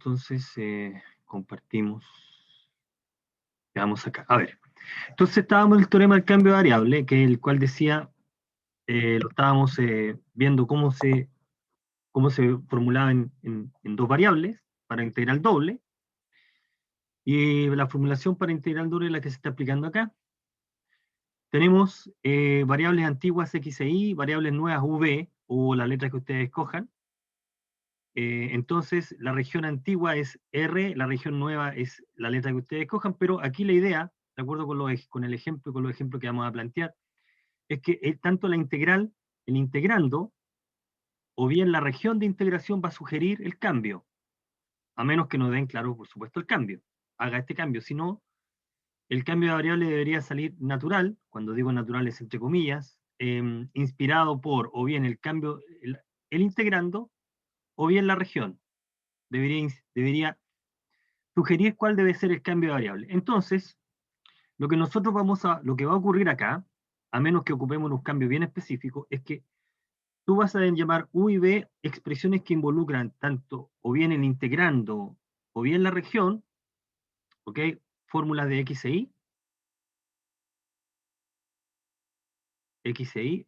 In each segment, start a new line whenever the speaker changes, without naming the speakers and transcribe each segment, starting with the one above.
Entonces, compartimos. Veamos acá. A ver. Entonces estábamos en el teorema del cambio de variable, que el cual decía, lo estábamos viendo cómo se formulaba en dos variables para integral doble. Y la formulación para integral doble es la que se está aplicando acá. Tenemos variables antiguas x e y, variables nuevas v, o la letra que ustedes escojan. Entonces, la región antigua es R, la región nueva es la letra que ustedes escojan, pero aquí la idea, de acuerdo con el ejemplo, con los ejemplos que vamos a plantear, es que tanto la integral, el integrando, o bien la región de integración va a sugerir el cambio, a menos que nos den claro, por supuesto, el cambio. Haga este cambio, si no, el cambio de variable debería salir natural, cuando digo natural es entre comillas, inspirado por o bien el cambio, el integrando, o bien la región. Debería sugerir cuál debe ser el cambio de variable. Entonces, lo que va a ocurrir acá, a menos que ocupemos un cambio bien específico, es que tú vas a llamar U y B expresiones que involucran tanto o bien el integrando o bien la región, ¿ok? Fórmulas de X e Y,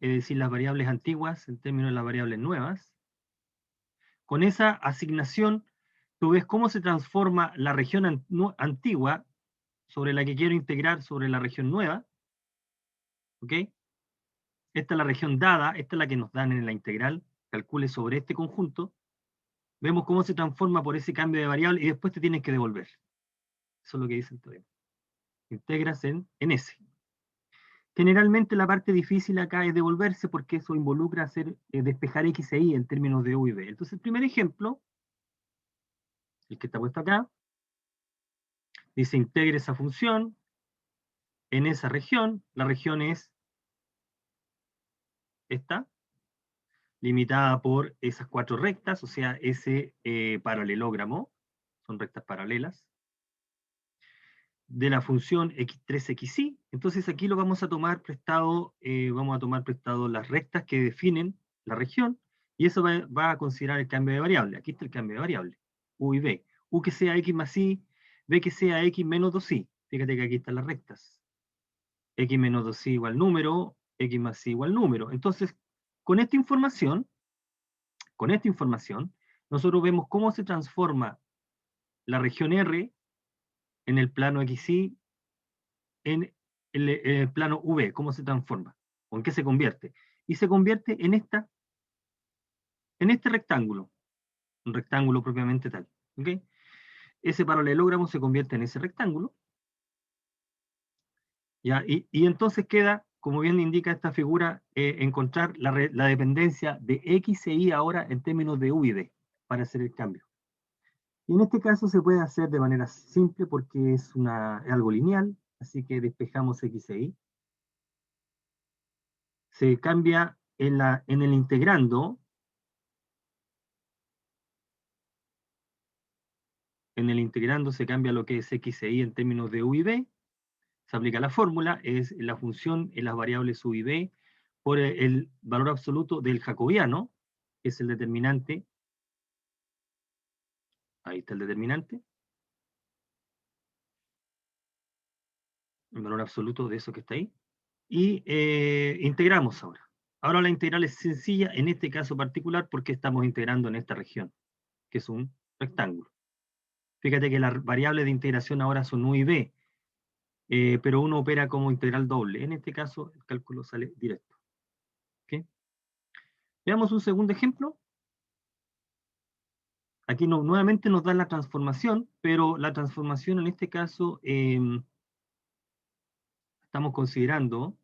es decir, las variables antiguas en términos de las variables nuevas. Con esa asignación, tú ves cómo se transforma la región antigua sobre la que quiero integrar sobre la región nueva, ¿ok? Esta es la región dada, esta es la que nos dan en la integral, calcule sobre este conjunto, vemos cómo se transforma por ese cambio de variable y después te tienes que devolver. Eso es lo que dice el teorema. Integras en S. Generalmente la parte difícil acá es devolverse porque eso involucra despejar X e Y en términos de U y B. Entonces el primer ejemplo, el que está puesto acá, dice integre esa función en esa región. La región es esta, limitada por esas cuatro rectas, o sea, ese paralelogramo, son rectas paralelas, de la función x3xy. Entonces aquí lo vamos a tomar prestado, las rectas que definen la región, y eso va a considerar el cambio de variable. Aquí está el cambio de variable, u y b. U que sea x más y, b que sea x menos 2y. Fíjate que aquí están las rectas. X menos 2y igual número, x más y igual número. Entonces, con esta información, nosotros vemos cómo se transforma la región R en el plano XY en el plano V, cómo se transforma, o en qué se convierte. Y se convierte en este rectángulo, un rectángulo propiamente tal. ¿Okay? Ese paralelogramo se convierte en ese rectángulo. ¿Ya? Y entonces queda, como bien indica esta figura, encontrar la dependencia de X e Y ahora en términos de U y D, para hacer el cambio. Y en este caso se puede hacer de manera simple porque es algo lineal, así que despejamos X e Y. Se cambia en el integrando, se cambia lo que es X e Y en términos de U y B, se aplica la fórmula, es la función en las variables U y B por el valor absoluto del jacobiano, que es el determinante. Ahí está el determinante. El valor absoluto de eso que está ahí. Y integramos ahora. Ahora la integral es sencilla en este caso particular porque estamos integrando en esta región, que es un rectángulo. Fíjate que las variables de integración ahora son U y B, pero uno opera como integral doble. En este caso el cálculo sale directo. ¿Okay? Veamos un segundo ejemplo. Aquí nuevamente nos da la transformación, pero la transformación en este caso estamos considerando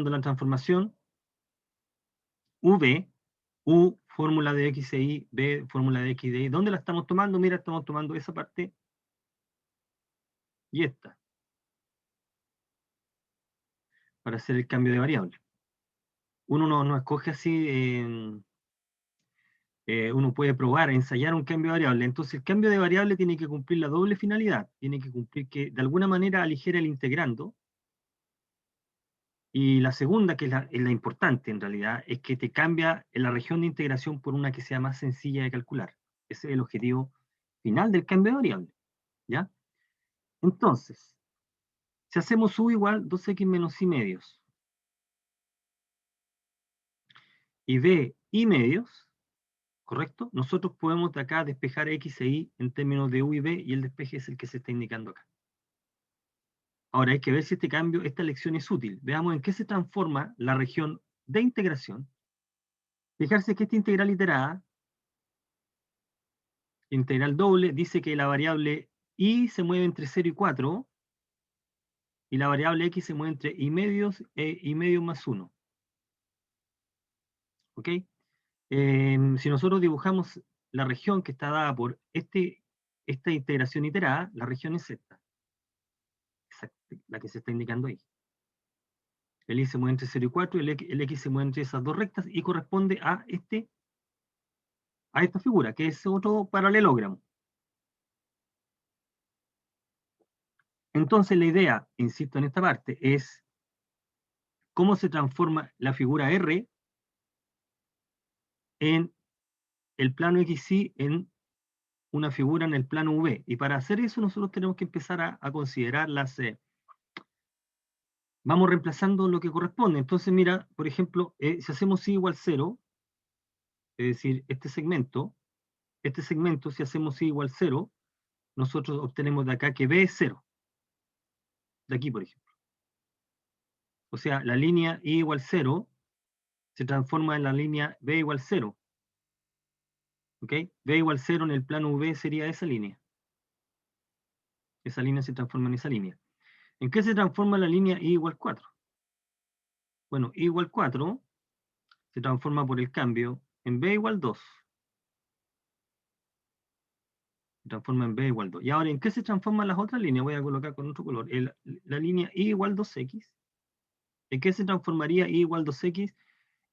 la transformación V, U, fórmula de X e Y, B, fórmula de X e Y. ¿Dónde la estamos tomando? Mira, estamos tomando esa parte y esta, para hacer el cambio de variable. Uno no escoge así, uno puede probar, ensayar un cambio de variable. Entonces el cambio de variable tiene que cumplir la doble finalidad, tiene que cumplir que de alguna manera aligera el integrando, Y la segunda, que es la importante en realidad, es que te cambia la región de integración por una que sea más sencilla de calcular. Ese es el objetivo final del cambio de variable. ¿Ya? Entonces, si hacemos u igual 2x menos y medios, y b y medios, ¿correcto? Nosotros podemos de acá despejar x e y en términos de u y b, y el despeje es el que se está indicando acá. Ahora hay que ver si este cambio, esta elección es útil. Veamos en qué se transforma la región de integración. Fijarse que esta integral iterada, integral doble, dice que la variable y se mueve entre 0 y 4, y la variable x se mueve entre y medios e y medios más 1. ¿Ok? Si nosotros dibujamos la región que está dada por esta integración iterada, la región es esta, la que se está indicando ahí. El y se mueve entre 0 y 4, y el x se mueve entre esas dos rectas, y corresponde a esta figura, que es otro paralelogramo. Entonces la idea, insisto en esta parte, es cómo se transforma la figura R en el plano XY en una figura en el plano V. Y para hacer eso nosotros tenemos que empezar a considerar las... vamos reemplazando lo que corresponde. Entonces mira, por ejemplo, si hacemos Y igual 0, es decir, este segmento, si hacemos Y igual 0, nosotros obtenemos de acá que B es 0. De aquí, por ejemplo. O sea, la línea Y igual 0 se transforma en la línea B igual 0. ¿Ok? B igual 0 en el plano V sería esa línea. Esa línea se transforma en esa línea. ¿En qué se transforma la línea Y igual 4? Bueno, Y igual 4 se transforma por el cambio en B igual 2. Se transforma en B igual 2. Y ahora, ¿en qué se transforman las otras líneas? Voy a colocar con otro color. La línea Y igual 2x. ¿En qué se transformaría Y igual 2x?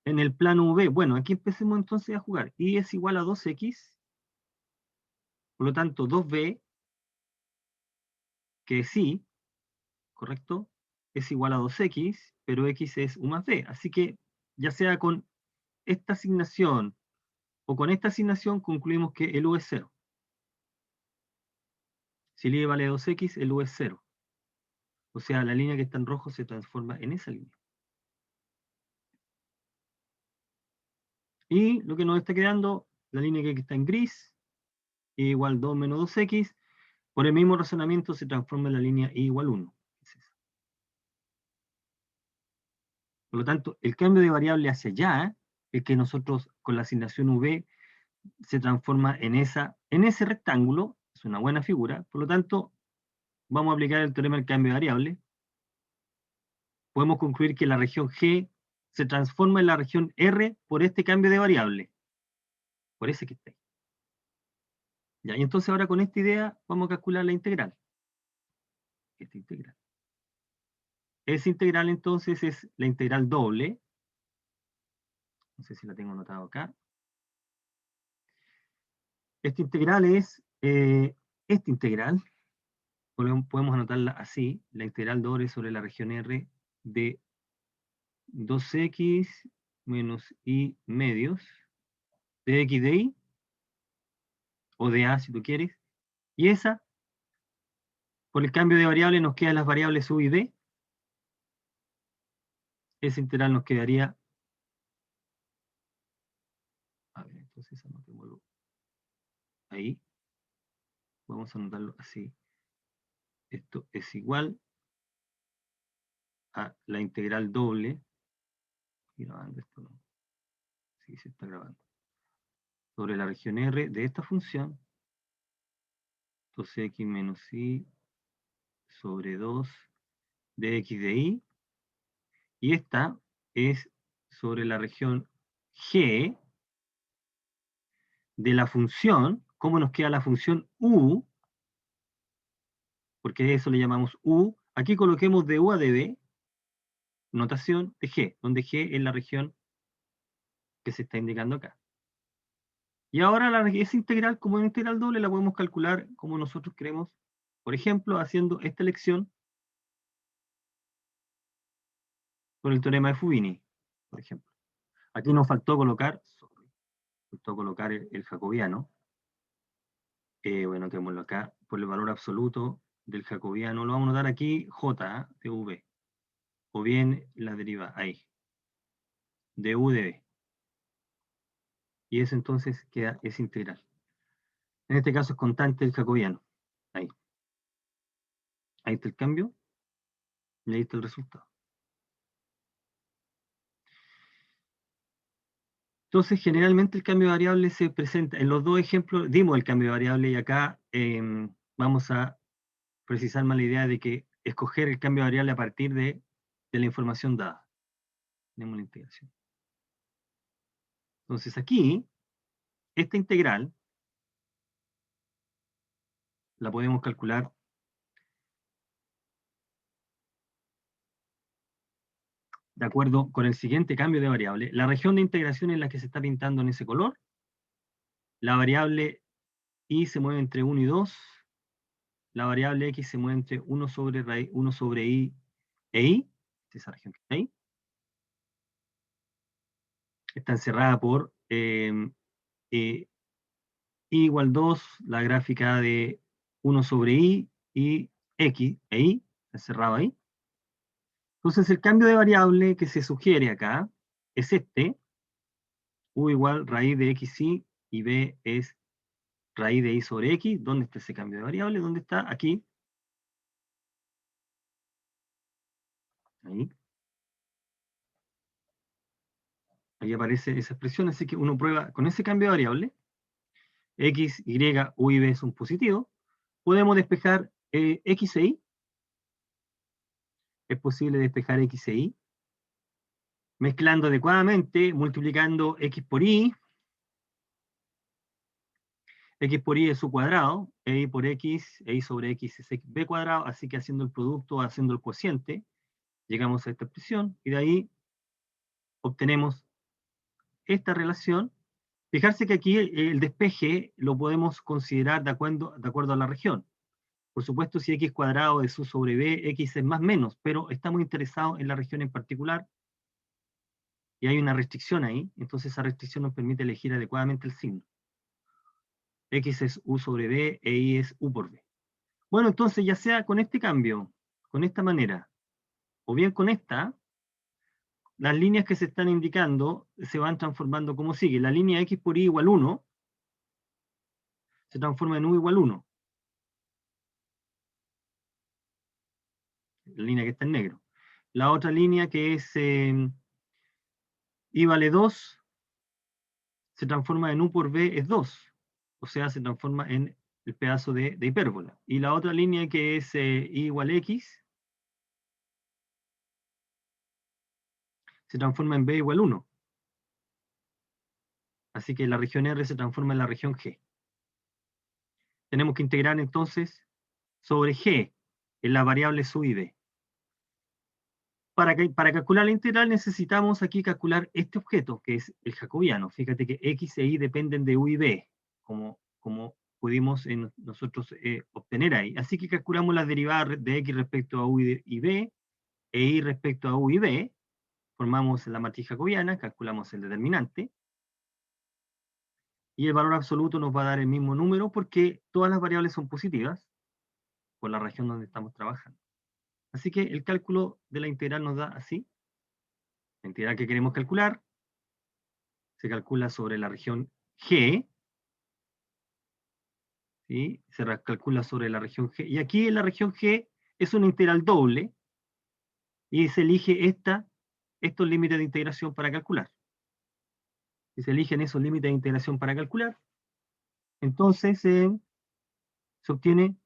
En el plano V. Bueno, aquí empecemos entonces a jugar. Y es igual a 2x. Por lo tanto, 2b, que es Y, ¿correcto? Es igual a 2x, pero x es u más b. Así que, ya sea con esta asignación o con esta asignación, concluimos que el u es 0. Si el y vale 2x, el u es 0. O sea, la línea que está en rojo se transforma en esa línea. Y lo que nos está quedando, la línea que está en gris, y igual 2 menos 2x, por el mismo razonamiento se transforma en la línea y igual 1. Por lo tanto, el cambio de variable hacia allá es que nosotros con la asignación v se transforma en ese rectángulo, es una buena figura. Por lo tanto, vamos a aplicar el teorema del cambio de variable. Podemos concluir que la región G se transforma en la región R por este cambio de variable, por ese que está ahí. Ya, y entonces ahora con esta idea vamos a calcular la integral. Esta integral. Esa integral entonces es la integral doble. No sé si la tengo anotado acá. Esta integral es esta integral. Podemos anotarla así. La integral doble sobre la región R de 2x menos y medios de x de y, o de a si tú quieres. Y esa, por el cambio de variable, nos quedan las variables u y b. Esa integral nos quedaría... A ver, entonces anotémoslo ahí. Vamos a anotarlo así. Esto es igual a la integral doble. Estoy grabando esto, ¿no? Sí, se está grabando. Sobre la región R de esta función, 2x menos y sobre 2 de x de y. Y esta es sobre la región G de la función. ¿Cómo nos queda la función u? Porque eso le llamamos u. Aquí coloquemos de u a de b, notación de G, donde G es la región que se está indicando acá. Y ahora esa integral, como es integral doble, la podemos calcular como nosotros queremos. Por ejemplo, haciendo esta elección Por el teorema de Fubini, por ejemplo. Aquí nos faltó colocar el jacobiano. Bueno, tengámoslo acá, por el valor absoluto del jacobiano. Lo vamos a notar aquí, J de V. O bien la deriva ahí, de U de B. Y eso entonces es integral. En este caso es constante el jacobiano. Ahí. Ahí está el cambio. Y ahí está el resultado. Entonces, generalmente el cambio de variable se presenta, en los dos ejemplos dimos el cambio de variable y acá vamos a precisar más la idea de que escoger el cambio de variable a partir de la información dada. Tenemos la integración. Entonces aquí, esta integral la podemos calcular de acuerdo con el siguiente cambio de variable. La región de integración es la que se está pintando en ese color. La variable y se mueve entre 1 y 2. La variable x se mueve entre 1 sobre i e i. Esa región que está ahí. Está encerrada por i igual 2, la gráfica de 1 sobre i y x e y, encerrado ahí. Entonces el cambio de variable que se sugiere acá es este, u igual raíz de xy y b es raíz de i sobre x. ¿Dónde está ese cambio de variable? ¿Dónde está? Aquí. Ahí. Ahí aparece esa expresión, así que uno prueba con ese cambio de variable, x, y, u y b son positivos, podemos despejar x e y. Es posible despejar x e y mezclando adecuadamente, multiplicando x por y es su cuadrado, e y por x, e y sobre x es b cuadrado, así que haciendo el producto, haciendo el cociente, llegamos a esta expresión, y de ahí obtenemos esta relación. Fijarse que aquí el despeje lo podemos considerar de acuerdo a la región. Por supuesto, si x cuadrado es u sobre b, x es más menos, pero estamos interesados en la región en particular, y hay una restricción ahí, entonces esa restricción nos permite elegir adecuadamente el signo. X es u sobre b e y es u por b. Bueno, entonces ya sea con este cambio, con esta manera, o bien con esta, las líneas que se están indicando se van transformando como sigue. La línea x por y igual 1 se transforma en u igual 1. La línea que está en negro. La otra línea que es y vale 2 se transforma en u por b es 2. O sea, se transforma en el pedazo de hipérbola. Y la otra línea que es y igual x se transforma en b igual 1. Así que la región R se transforma en la región G. Tenemos que integrar entonces sobre G en las variables u y b. Para calcular la integral necesitamos aquí calcular este objeto, que es el jacobiano. Fíjate que x e y dependen de u y b, como pudimos nosotros obtener ahí. Así que calculamos las derivadas de x respecto a u y b, e y respecto a u y b, formamos la matriz jacobiana, calculamos el determinante, y el valor absoluto nos va a dar el mismo número porque todas las variables son positivas por la región donde estamos trabajando. Así que el cálculo de la integral nos da así. La integral que queremos calcular se calcula sobre la región G, ¿sí? Se calcula sobre la región G. Y aquí en la región G es una integral doble y se elige estos límites de integración para calcular. Si se eligen esos límites de integración para calcular, entonces se obtiene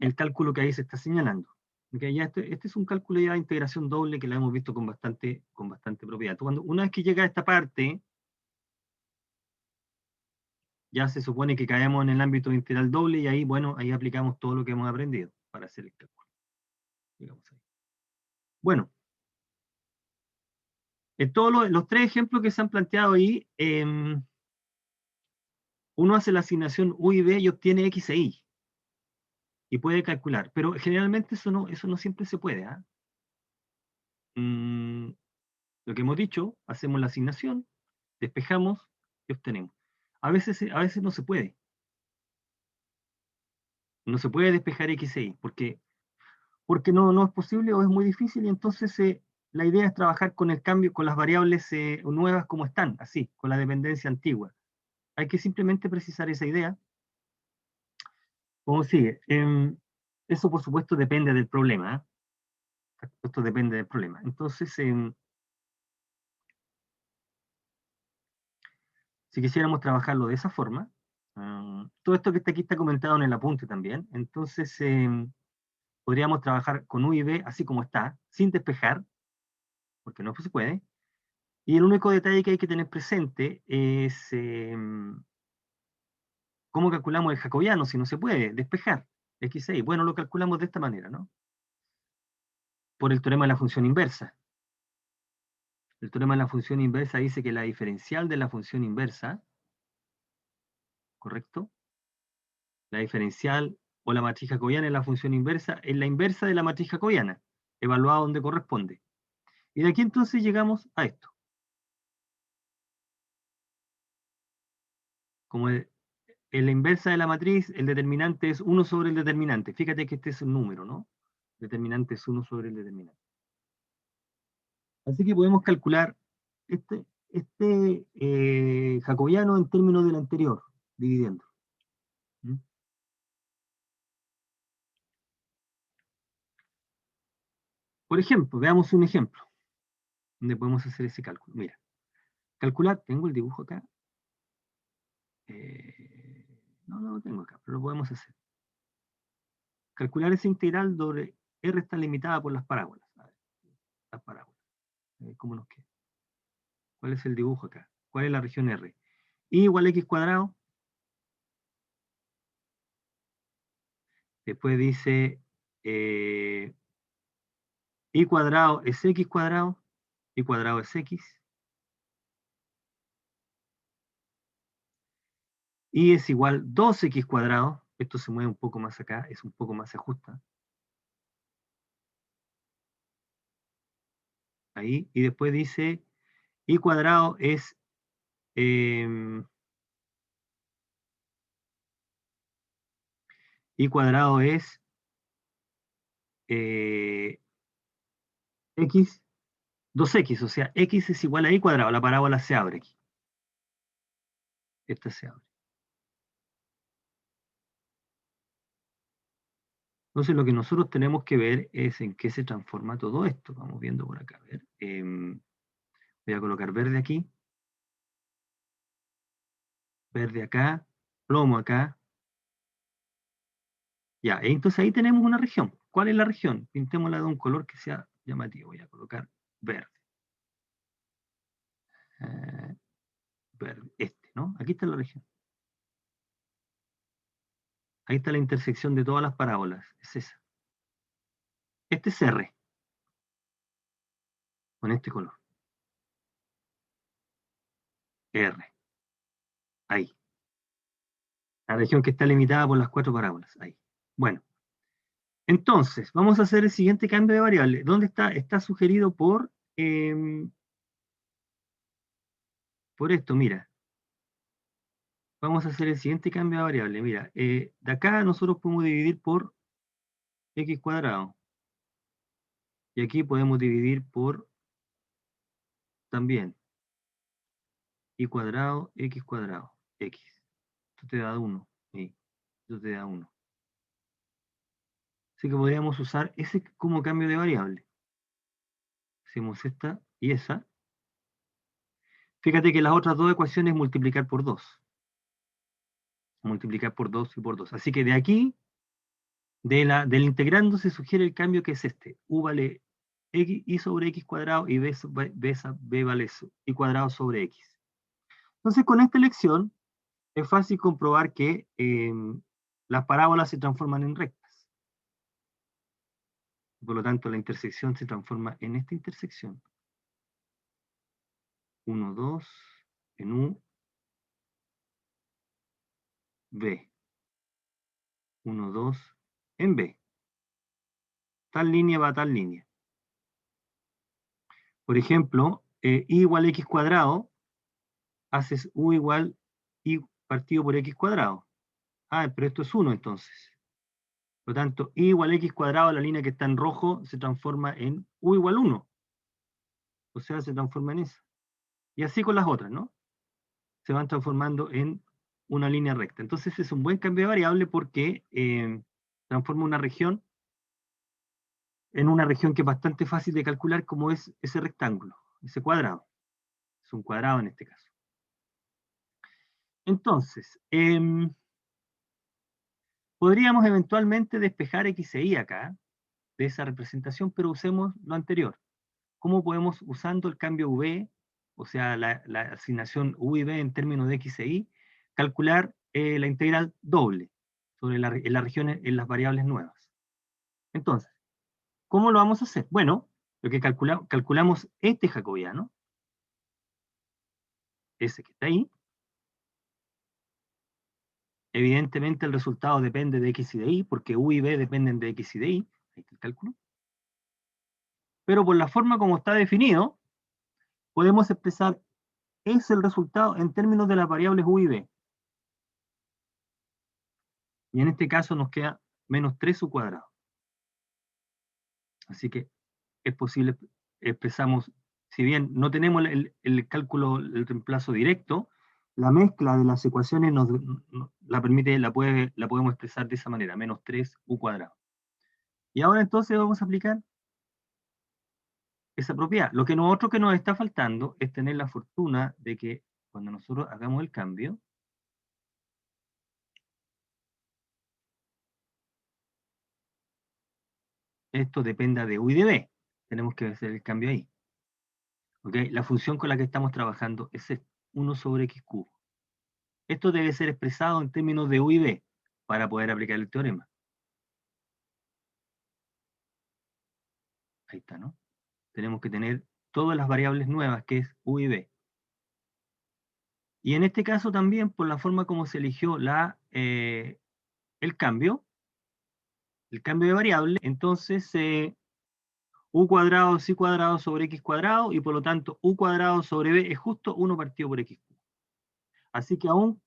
el cálculo que ahí se está señalando. Okay, ya este es un cálculo ya de integración doble que lo hemos visto con bastante propiedad. Una vez que llega a esta parte, ya se supone que caemos en el ámbito de integral doble y ahí, bueno, ahí aplicamos todo lo que hemos aprendido para hacer el cálculo. Digamos ahí. Bueno, en todos los tres ejemplos que se han planteado ahí, uno hace la asignación u y b y obtiene x e y. Y puede calcular, pero generalmente eso no siempre se puede. ¿Ah? lo que hemos dicho, hacemos la asignación, despejamos y obtenemos. A veces no se puede. No se puede despejar X e Y, porque no es posible o es muy difícil, y entonces la idea es trabajar con el cambio, con las variables nuevas como están, así, con la dependencia antigua. Hay que simplemente precisar esa idea. ¿Cómo sigue? Eso, por supuesto, depende del problema. Esto depende del problema. Entonces, si quisiéramos trabajarlo de esa forma, todo esto que está aquí está comentado en el apunte también. Entonces, podríamos trabajar con U y B así como está, sin despejar, porque no se puede. Y el único detalle que hay que tener presente es cómo calculamos el jacobiano, si no se puede despejar X6. Bueno, lo calculamos de esta manera, ¿no? Por el teorema de la función inversa. El teorema de la función inversa dice que la diferencial de la función inversa, ¿correcto? La diferencial o la matriz jacobiana en la función inversa es la inversa de la matriz jacobiana, evaluada donde corresponde. Y de aquí entonces llegamos a esto. Como en la inversa de la matriz, el determinante es 1 sobre el determinante. Fíjate que este es un número, ¿no? Determinante es 1 sobre el determinante. Así que podemos calcular este jacobiano en términos del anterior, dividiendo. ¿Mm? Por ejemplo, veamos un ejemplo donde podemos hacer ese cálculo. Mira, calcular, tengo el dibujo acá. No lo tengo acá, pero lo podemos hacer. Calcular esa integral donde R está limitada por las parábolas. A ver, las parábolas. ¿Cómo nos queda? ¿Cuál es el dibujo acá? ¿Cuál es la región R? I igual a X cuadrado. Después dice I cuadrado es X cuadrado. Y cuadrado es X. Y es igual 2X cuadrado. Esto se mueve un poco más acá, es un poco más se ajusta. Ahí. Y después dice Y cuadrado es Y cuadrado es X, 2X, o sea, X es igual a Y cuadrado. La parábola se abre aquí. Esta se abre. Entonces lo que nosotros tenemos que ver es en qué se transforma todo esto. Vamos viendo por acá. A ver. Voy a colocar verde aquí. Verde acá. Plomo acá. Ya, entonces ahí tenemos una región. ¿Cuál es la región? Pintémosla de un color que sea llamativo. Voy a colocar verde. Eh, verde. ¿no? Aquí está la región. Ahí está la intersección de todas las parábolas. Es esa. Este es R. Con este color. R. Ahí. La región que está limitada por las 4 parábolas. Ahí. Bueno. Entonces, vamos a hacer el siguiente cambio de variable. ¿Dónde está? Está sugerido por esto, mira. Vamos a hacer el siguiente cambio de variable. Mira, de acá nosotros podemos dividir por X cuadrado. Y aquí podemos dividir por también Y cuadrado, X cuadrado, X. Esto te da 1. Y esto te da 1. Así que podríamos usar ese como cambio de variable. Hacemos esta y esa. Fíjate que las otras dos ecuaciones multiplicar por 2. Multiplicar por 2 y por 2. Así que de aquí, del integrando, se sugiere el cambio que es este. U vale X, Y sobre X cuadrado y B vale Y cuadrado sobre X. Entonces, con esta elección, es fácil comprobar que las parábolas se transforman en rectas. Por lo tanto, la intersección se transforma en esta intersección. 1, 2, en U, B. 1, 2, en B. Tal línea va a tal línea. Por ejemplo, y igual x cuadrado, haces u igual y partido por x cuadrado. Ah, pero esto es 1 entonces. Por lo tanto, y igual x cuadrado, la línea que está en rojo, se transforma en u igual 1. O sea, se transforma en eso. Y así con las otras, ¿no? Se van transformando en una línea recta. Entonces es un buen cambio de variable porque transforma una región en una región que es bastante fácil de calcular, como es ese rectángulo, ese cuadrado. Es un cuadrado en este caso. Entonces, podríamos eventualmente despejar x e y acá, de esa representación, pero usemos lo anterior. ¿Cómo podemos, usando el cambio v, o sea, la asignación u y v en términos de x e y, calcular la integral doble sobre en las regiones, en las variables nuevas? Entonces, ¿cómo lo vamos a hacer? Bueno, lo que calculamos este jacobiano, ese que está ahí. Evidentemente el resultado depende de x y de y, porque u y v dependen de x y de y. Ahí está el cálculo. Pero por la forma como está definido, podemos expresar es el resultado en términos de las variables u y v. Y en este caso nos queda menos 3u cuadrado. Así que es posible, expresamos, si bien no tenemos el cálculo, el reemplazo directo, la mezcla de las ecuaciones nos la permite, la podemos expresar de esa manera, menos 3u cuadrado. Y ahora entonces vamos a aplicar esa propiedad. Lo que nosotros que nos está faltando es tener la fortuna de que cuando nosotros hagamos el cambio, esto dependa de u y de b. Tenemos que hacer el cambio ahí. ¿Okay? La función con la que estamos trabajando es 1 sobre x cubo. Esto debe ser expresado en términos de u y b para poder aplicar el teorema. Ahí está, ¿no? Tenemos que tener todas las variables nuevas, que es u y b. Y en este caso también, por la forma como se eligió el cambio de variable, entonces u cuadrado es y cuadrado sobre x cuadrado, y por lo tanto u cuadrado sobre b es justo 1 partido por x cubo. Así que aún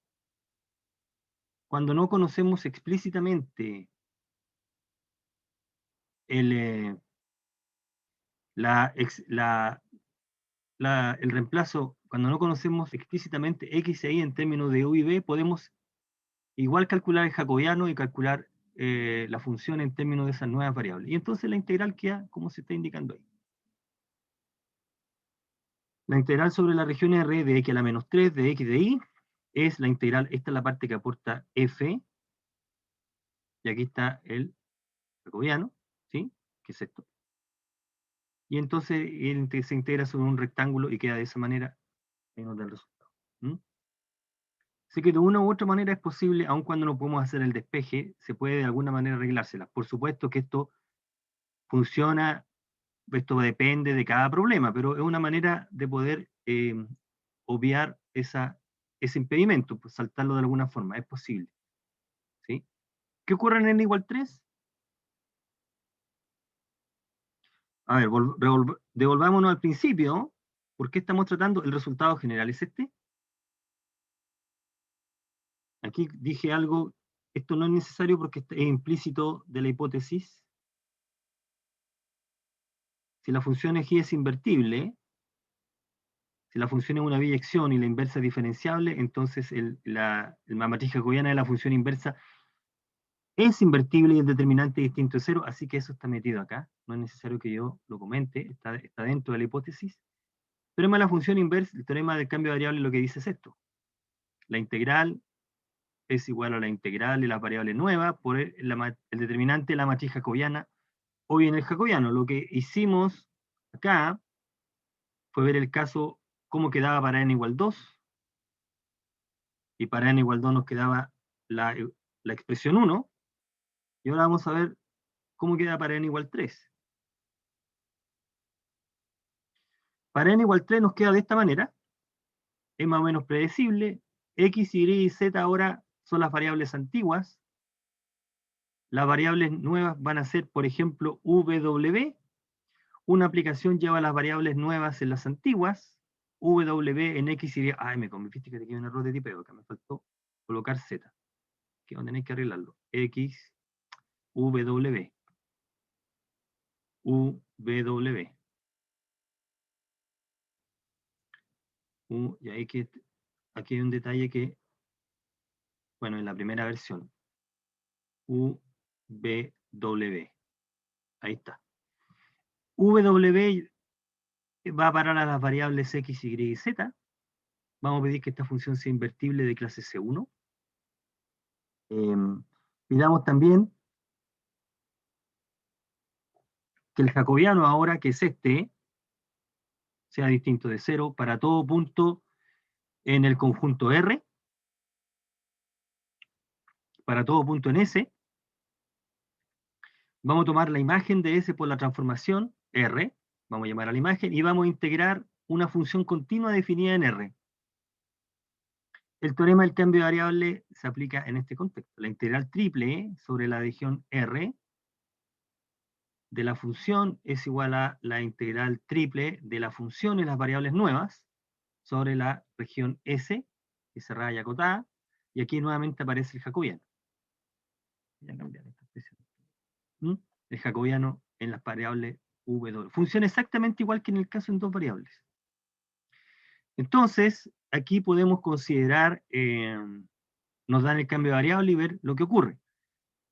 cuando no conocemos explícitamente el, el reemplazo, cuando no conocemos explícitamente x e y en términos de u y b, podemos igual calcular el jacobiano y calcular la función en términos de esas nuevas variables. Y entonces la integral queda como se está indicando ahí. La integral sobre la región R de x a la menos 3 de x de y es la integral, esta es la parte que aporta f, y aquí está el jacobiano, ¿sí? Que es esto. Y entonces se integra sobre un rectángulo y queda de esa manera, y nos da el resultado. Así que de una u otra manera es posible, aun cuando no podemos hacer el despeje, se puede de alguna manera arreglársela. Por supuesto que esto funciona, esto depende de cada problema, pero es una manera de poder obviar ese impedimento, pues saltarlo de alguna forma, es posible. ¿Sí? ¿Qué ocurre en n igual 3? A ver, devolvámonos al principio. ¿Por qué estamos tratando? El resultado general es este. Aquí dije algo, esto no es necesario porque es implícito de la hipótesis. Si la función g es invertible, si la función es una biyección y la inversa es diferenciable, entonces la matriz jacobiana de la función inversa es invertible y el determinante distinto de 0, así que eso está metido acá. No es necesario que yo lo comente, está dentro de la hipótesis. El teorema de la función inversa, el teorema del cambio de variable, lo que dice es esto. La integral es igual a la integral de la variable nueva por el determinante de la matriz jacobiana o bien el jacobiano. Lo que hicimos acá fue ver el caso, cómo quedaba para n igual 2, y para n igual 2 nos quedaba la expresión 1, y ahora vamos a ver cómo queda para n igual 3. Para n igual 3 nos queda de esta manera, es más o menos predecible, x, y y z ahora son las variables antiguas, las variables nuevas van a ser, por ejemplo, w, Una aplicación lleva las variables nuevas en las antiguas, W en X y Y. Ay, me conviste que te queda un error de tipeo, que me faltó colocar Z. Que van a tener que arreglarlo. X, W. W. Y ahí que, aquí hay un detalle que, bueno, en la primera versión. W. Ahí está. W va a parar a las variables X, Y y Z. Vamos a pedir que esta función sea invertible de clase C1. Pidamos también que el jacobiano ahora, que es este, sea distinto de 0 para todo punto en el conjunto R, para todo punto en S. Vamos a tomar la imagen de S por la transformación R, vamos a llamar a la imagen, y vamos a integrar una función continua definida en R. El teorema del cambio de variable se aplica en este contexto. La integral triple sobre la región R de la función es igual a la integral triple de la función en las variables nuevas sobre la región S, que es cerrada y acotada, y aquí nuevamente aparece el jacobiano. Voy a cambiar esta expresión. El jacobiano en las variables W. Funciona exactamente igual que en el caso en dos variables. Entonces, aquí podemos considerar, nos dan el cambio de variable y ver lo que ocurre.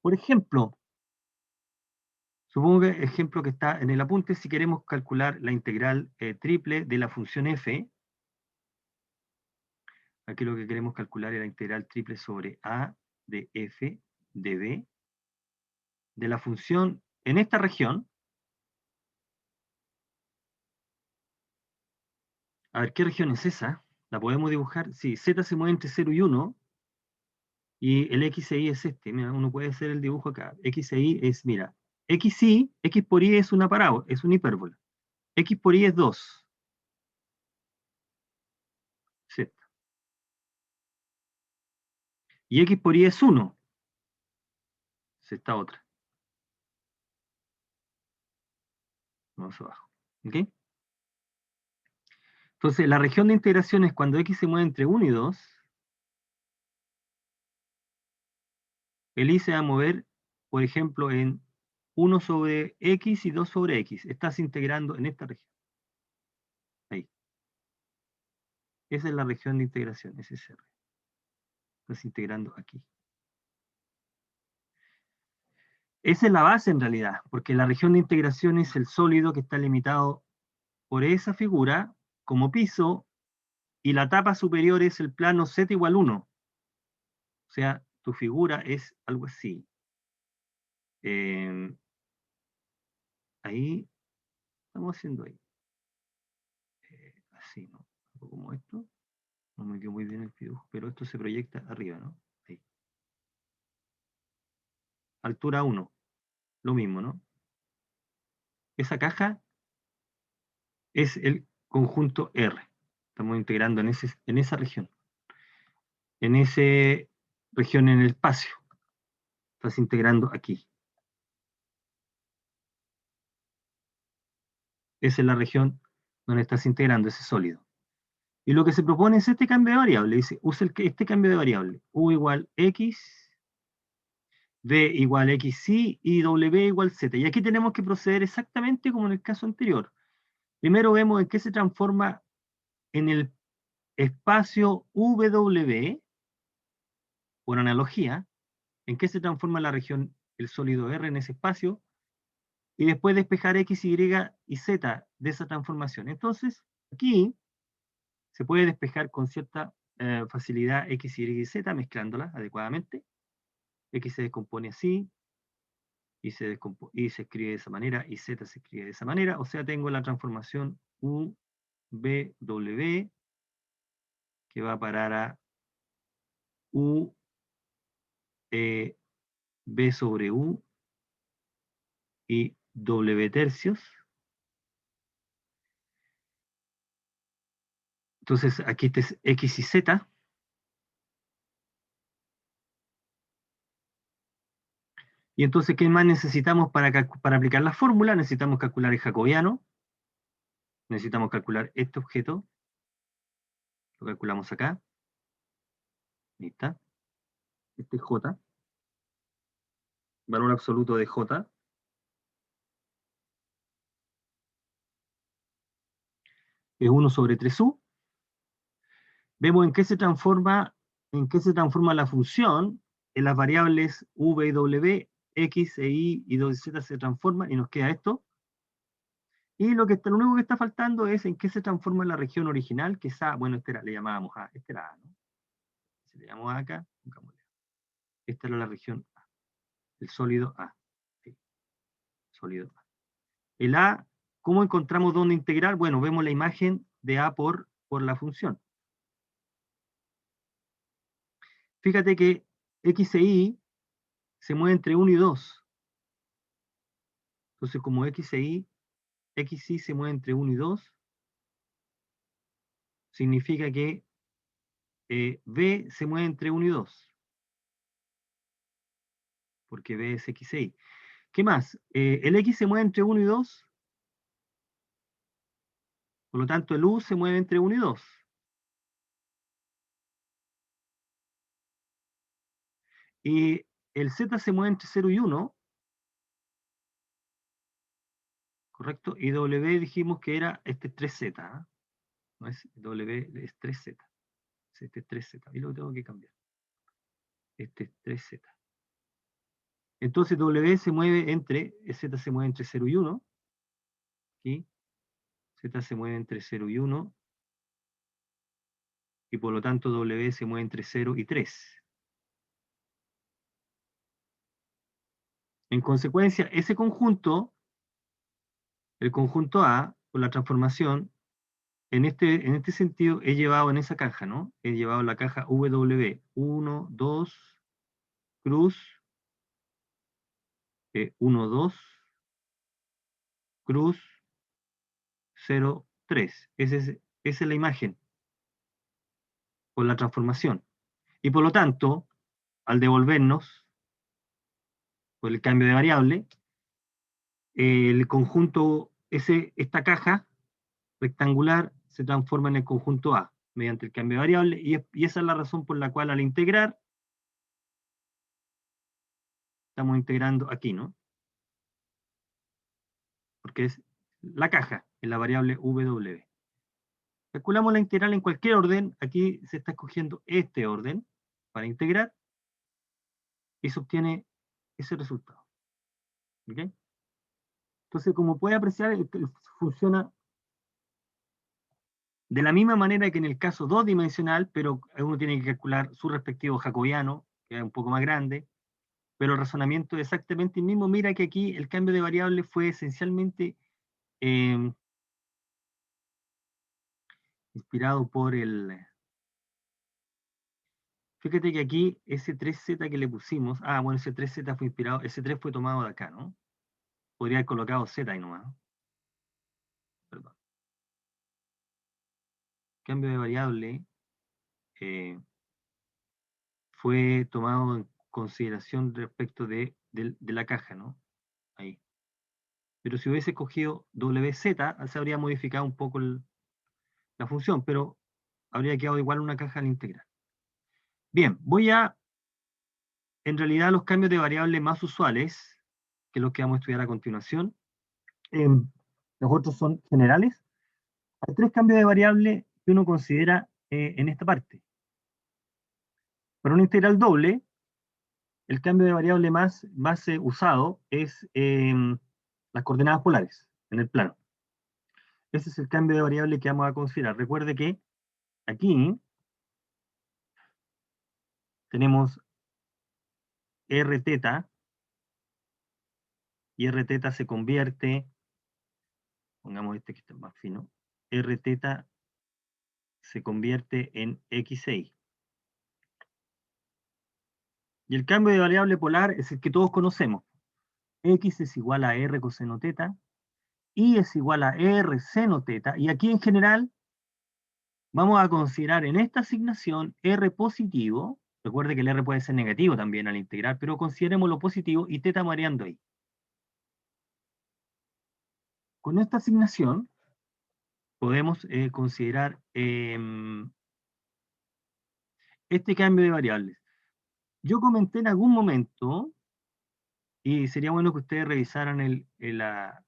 Por ejemplo, supongo que el ejemplo que está en el apunte, si queremos calcular la integral triple de la función f, aquí lo que queremos calcular es la integral triple sobre a de f de b de la función en esta región. A ver, ¿qué región es esa? ¿La podemos dibujar? Sí, z se mueve entre 0 y 1, y el x e y es este. Mira, uno puede hacer el dibujo acá. X e y es, mira, x por y es una parábola, es una hipérbola. X por y es 2. Z. Y x por y es 1. Z otra. Vamos abajo. ¿Ok? Entonces, la región de integración es cuando x se mueve entre 1 y 2, el y se va a mover, por ejemplo, en 1 sobre x y 2 sobre x. Estás integrando en esta región. Ahí. Esa es la región de integración, ese es R. Estás integrando aquí. Esa es la base en realidad, porque la región de integración es el sólido que está limitado por esa figura como piso, y la tapa superior es el plano z igual 1. O sea, tu figura es algo así. Ahí, estamos haciendo ahí. Así, ¿no? Algo como esto. No me quedó muy bien el dibujo, pero esto se proyecta arriba, ¿no? Ahí. Altura 1. Lo mismo, ¿no? Esa caja es el conjunto R. Estamos integrando en esa región. En esa región en el espacio. Estás integrando aquí. Esa es la región donde estás integrando ese sólido. Y lo que se propone es este cambio de variable. Dice, usa este cambio de variable. U igual X, B igual XY y W igual Z. Y aquí tenemos que proceder exactamente como en el caso anterior. Primero vemos en qué se transforma en el espacio W, por analogía, en qué se transforma la región, el sólido R en ese espacio, y después despejar X, Y y Z de esa transformación. Entonces, aquí se puede despejar con cierta facilidad X, Y y Z mezclándolas adecuadamente. X se descompone así, y se escribe de esa manera, y Z se escribe de esa manera. O sea, tengo la transformación U, B, W, que va a parar a U, B sobre U y W tercios. Entonces, aquí este es X y Z. Y entonces, ¿qué más necesitamos para aplicar la fórmula? Necesitamos calcular el jacobiano, necesitamos calcular este objeto, lo calculamos acá, ahí está, este es J, valor absoluto de J, es 1 sobre 3U. Vemos en qué se transforma la función en las variables v y w, x e y z se transforman y nos queda esto. Y lo único que está faltando es en qué se transforma la región original, que es A. Bueno, le llamábamos A, este era A, ¿no? Si le llamamos A acá, pongámosle A. Esta era la región A, el sólido A. Sí, sólido A. El A, ¿cómo encontramos dónde integrar? Bueno, vemos la imagen de A por la función. Fíjate que x e y se mueve entre 1 y 2. Entonces, como x y se mueve entre 1 y 2, significa que b se mueve entre 1 y 2, porque b es x y. ¿Qué más? El x se mueve entre 1 y 2, por lo tanto el u se mueve entre 1 y 2. Y el z se mueve entre 0 y 1, ¿correcto? Y w dijimos que era este 3z, ¿eh? No es w, es 3z. Este es 3z, y lo tengo que cambiar. Este es 3z. Entonces w se mueve entre, z se mueve entre 0 y 1, aquí, z se mueve entre 0 y 1, y por lo tanto w se mueve entre 0 y 3. En consecuencia, ese conjunto, el conjunto A, por la transformación, en este sentido he llevado en esa caja, ¿no? He llevado la caja W, 1, 2, cruz, 1, 2, cruz, 0, 3. Esa es la imagen, por la transformación. Y por lo tanto, al devolvernos, por el cambio de variable, el conjunto, esta caja rectangular se transforma en el conjunto A mediante el cambio de variable, y esa es la razón por la cual al integrar, estamos integrando aquí, ¿no? Porque es la caja, en la variable W. Calculamos la integral en cualquier orden, aquí se está escogiendo este orden para integrar, y se obtiene ese resultado. ¿Okay? Entonces, como puede apreciar, funciona de la misma manera que en el caso 2-dimensional, pero uno tiene que calcular su respectivo jacobiano, que es un poco más grande, pero el razonamiento es exactamente el mismo. Mira que aquí el cambio de variable fue esencialmente inspirado por el... Fíjate que aquí ese 3z que le pusimos, bueno, ese 3z fue inspirado, ese 3 fue tomado de acá, ¿no? Podría haber colocado z ahí nomás, ¿no? Perdón. Cambio de variable fue tomado en consideración respecto de la caja, ¿no? Ahí. Pero si hubiese cogido WZ, se habría modificado un poco la función, pero habría quedado igual una caja al integral. Bien, voy a, en realidad, los cambios de variable más usuales, que los que vamos a estudiar a continuación. Los otros son generales. Hay 3 cambios de variable que uno considera en esta parte. Para una integral doble, el cambio de variable más usado es las coordenadas polares en el plano. Ese es el cambio de variable que vamos a considerar. Recuerde que aquí tenemos r teta, y r teta se convierte, pongamos este que está más fino, r teta se convierte en x6. Y el cambio de variable polar es el que todos conocemos. X es igual a r coseno teta, y es igual a r seno teta, y aquí en general vamos a considerar en esta asignación r positivo, Recuerde que el R puede ser negativo también al integrar, pero consideremos lo positivo y teta mareando ahí. Con esta asignación podemos considerar este cambio de variables. Yo comenté en algún momento, y sería bueno que ustedes revisaran la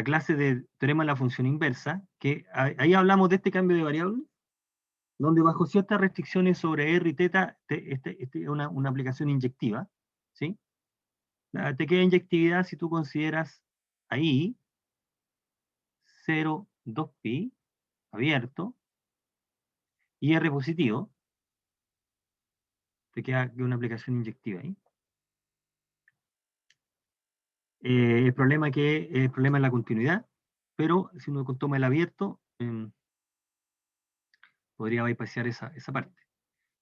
clase de teorema de la función inversa, que ahí hablamos de este cambio de variables, donde bajo ciertas restricciones sobre R y teta, es una aplicación inyectiva, ¿sí? Te queda inyectividad si tú consideras ahí 0, 2pi abierto y R positivo, te queda una aplicación inyectiva ahí. El problema es la continuidad, pero si uno toma el abierto, podría bypassar esa parte.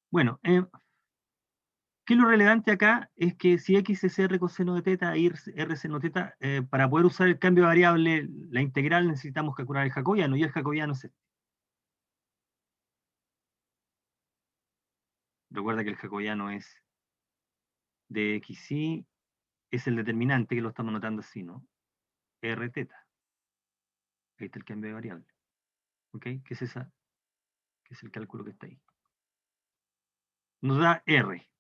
Bueno, ¿qué es lo relevante acá? Es que si x es r coseno de teta y r seno teta, para poder usar el cambio de variable, la integral, necesitamos calcular el jacobiano, y el jacobiano es este. Recuerda que el jacobiano es de xy, es el determinante, que lo estamos notando así, ¿no? R teta. Ahí está el cambio de variable. ¿Ok? ¿Qué es esa? ¿Qué es el cálculo que está ahí? Nos da R.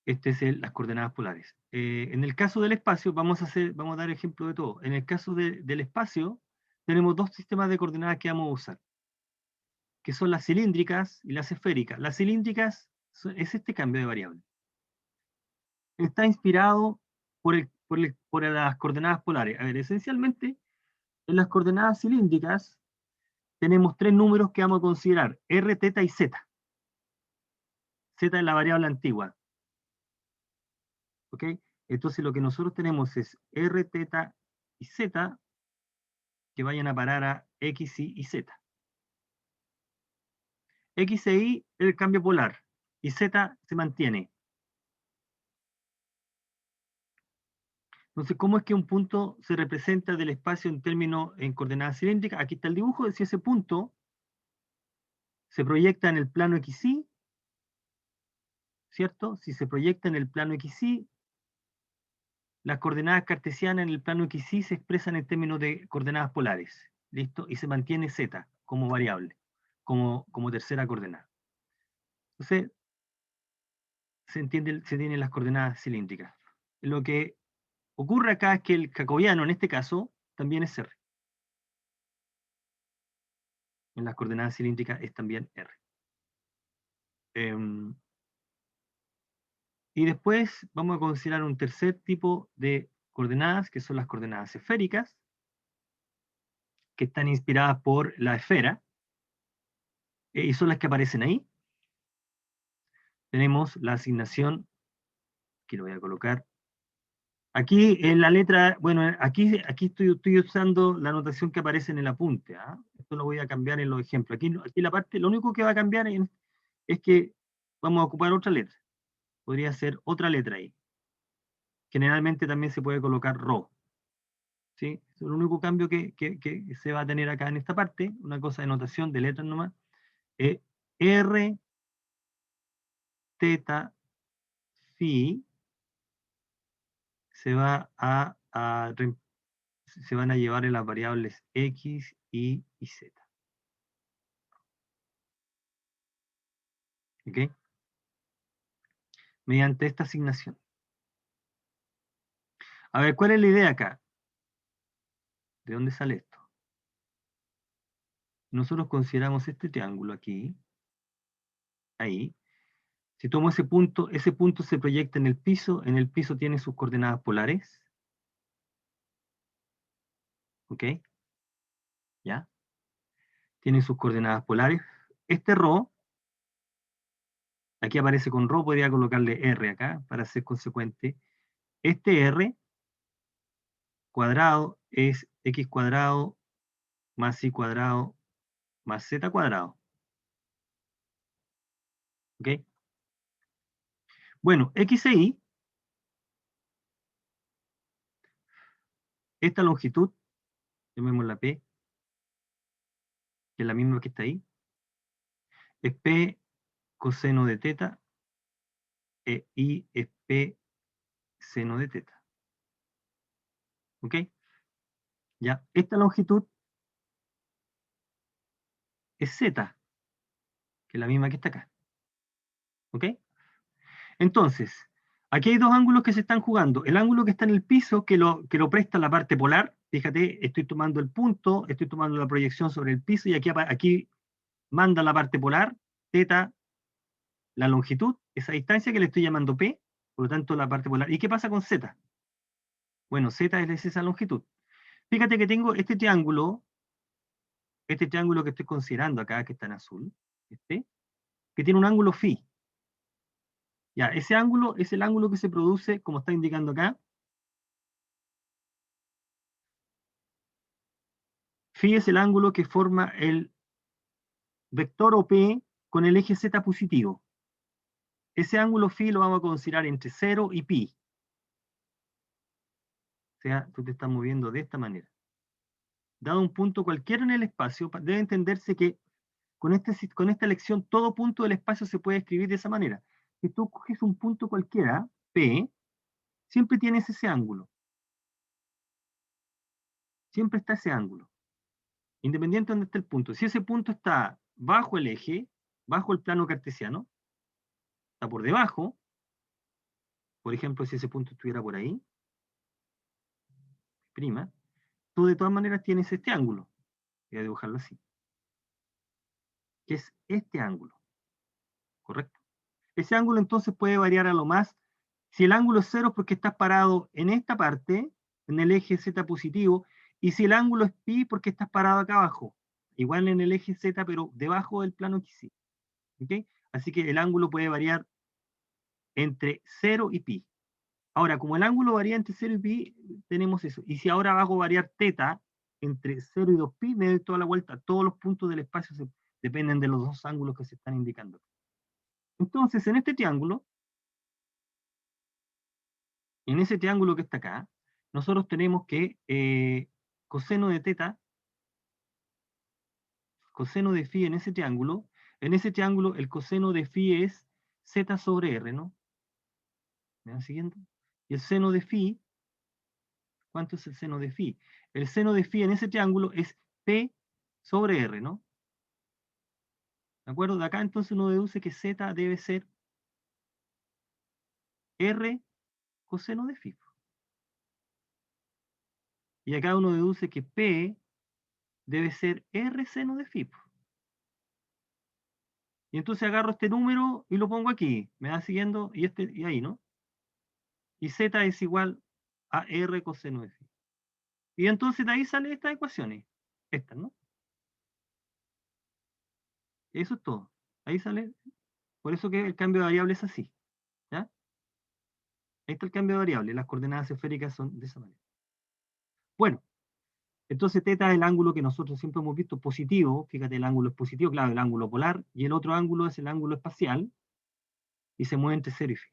Este es las coordenadas polares. En el caso del espacio, vamos a dar ejemplo de todo. En el caso del espacio, tenemos dos sistemas de coordenadas que vamos a usar, que son las cilíndricas y las esféricas. Las cilíndricas es este cambio de variable. Está inspirado por las coordenadas polares. A ver, esencialmente, en las coordenadas cilíndricas tenemos tres números que vamos a considerar, r, teta y z. Z es la variable antigua. ¿Ok? Entonces lo que nosotros tenemos es r, teta y z que vayan a parar a x, y z. X e y es el cambio polar y z se mantiene. Entonces, ¿cómo es que un punto se representa del espacio en términos en coordenadas cilíndricas? Aquí está el dibujo. Si ese punto se proyecta en el plano xy, ¿cierto? Si se proyecta en el plano xy, las coordenadas cartesianas en el plano xy se expresan en términos de coordenadas polares. ¿Listo? Y se mantiene z como variable, como tercera coordenada. Entonces, se tienen las coordenadas cilíndricas. Lo que ocurre acá es que el jacobiano, en este caso, también es R. En las coordenadas cilíndricas es también R. Y después vamos a considerar un tercer tipo de coordenadas, que son las coordenadas esféricas, que están inspiradas por la esfera, y son las que aparecen ahí. Tenemos la asignación, que lo voy a colocar. Aquí en la letra, bueno, aquí estoy usando la notación que aparece en el apunte. Esto lo voy a cambiar en los ejemplos. Aquí la parte, lo único que va a cambiar es que vamos a ocupar otra letra. Podría ser otra letra ahí. Generalmente también se puede colocar Rho. ¿Sí? Es el único cambio que se va a tener acá en esta parte, una cosa de notación de letras nomás. R, teta, phi, se van a llevar en las variables x, y z. ¿Ok? Mediante esta asignación. A ver, ¿cuál es la idea acá? ¿De dónde sale esto? Nosotros consideramos este triángulo aquí, ahí. Si tomo ese punto se proyecta en el piso tiene sus coordenadas polares. ¿Ok? ¿Ya? Tiene sus coordenadas polares. Este Rho, aquí aparece con Rho, podría colocarle R acá para ser consecuente. Este R cuadrado es x cuadrado más y cuadrado más z cuadrado. ¿Ok? Bueno, x e y, esta longitud, llamémosla P, que es la misma que está ahí, es P coseno de teta, e I es P seno de teta. ¿Ok? Ya, esta longitud es Z, que es la misma que está acá. ¿Ok? Entonces, aquí hay dos ángulos que se están jugando. El ángulo que está en el piso, que lo presta la parte polar. Fíjate, estoy tomando el punto, estoy tomando la proyección sobre el piso y aquí manda la parte polar, teta, la longitud, esa distancia que le estoy llamando P, por lo tanto la parte polar. ¿Y qué pasa con Z? Bueno, Z es esa longitud. Fíjate que tengo este triángulo que estoy considerando acá, que está en azul, que tiene un ángulo phi. Ya, ese ángulo es el ángulo que se produce, como está indicando acá. Phi es el ángulo que forma el vector OP con el eje Z positivo. Ese ángulo phi lo vamos a considerar entre 0 y pi. O sea, tú te estás moviendo de esta manera. Dado un punto cualquiera en el espacio, debe entenderse que con esta elección todo punto del espacio se puede escribir de esa manera. Si tú coges un punto cualquiera, P, siempre tienes ese ángulo. Siempre está ese ángulo. Independiente de donde esté el punto. Si ese punto está bajo el eje, bajo el plano cartesiano, está por debajo, por ejemplo, si ese punto estuviera por ahí, prima, tú de todas maneras tienes este ángulo. Voy a dibujarlo así. Que es este ángulo. ¿Correcto? Ese ángulo entonces puede variar a lo más. Si el ángulo es 0 es porque estás parado en esta parte, en el eje Z positivo, y si el ángulo es pi porque estás parado acá abajo, igual en el eje Z, pero debajo del plano XY. ¿Ok? Así que el ángulo puede variar entre 0 y pi. Ahora, como el ángulo varía entre 0 y pi, tenemos eso. Y si ahora hago variar teta entre 0 y 2pi, me doy toda la vuelta. Todos los puntos del espacio dependen de los dos ángulos que se están indicando. Entonces, en ese triángulo que está acá, nosotros tenemos que coseno de teta, coseno de phi en ese triángulo el coseno de phi es z sobre r, ¿no? ¿Me van siguiendo? Y el seno de phi, ¿cuánto es el seno de phi? El seno de phi en ese triángulo es p sobre r, ¿no? ¿De acuerdo? De acá entonces uno deduce que z debe ser r coseno de phi. Y acá uno deduce que p debe ser r seno de phi. Y entonces agarro este número y lo pongo aquí. ¿Me va siguiendo? Y ahí, ¿no? Y z es igual a r coseno de phi. Y entonces de ahí salen estas ecuaciones. Estas, ¿no? Eso es todo. Ahí sale. Por eso que el cambio de variable es así. ¿Ya? Ahí está el cambio de variable. Las coordenadas esféricas son de esa manera. Bueno, entonces teta es el ángulo que nosotros siempre hemos visto positivo. Fíjate, el ángulo es positivo, claro, el ángulo polar. Y el otro ángulo es el ángulo espacial. Y se mueve entre 0 y phi.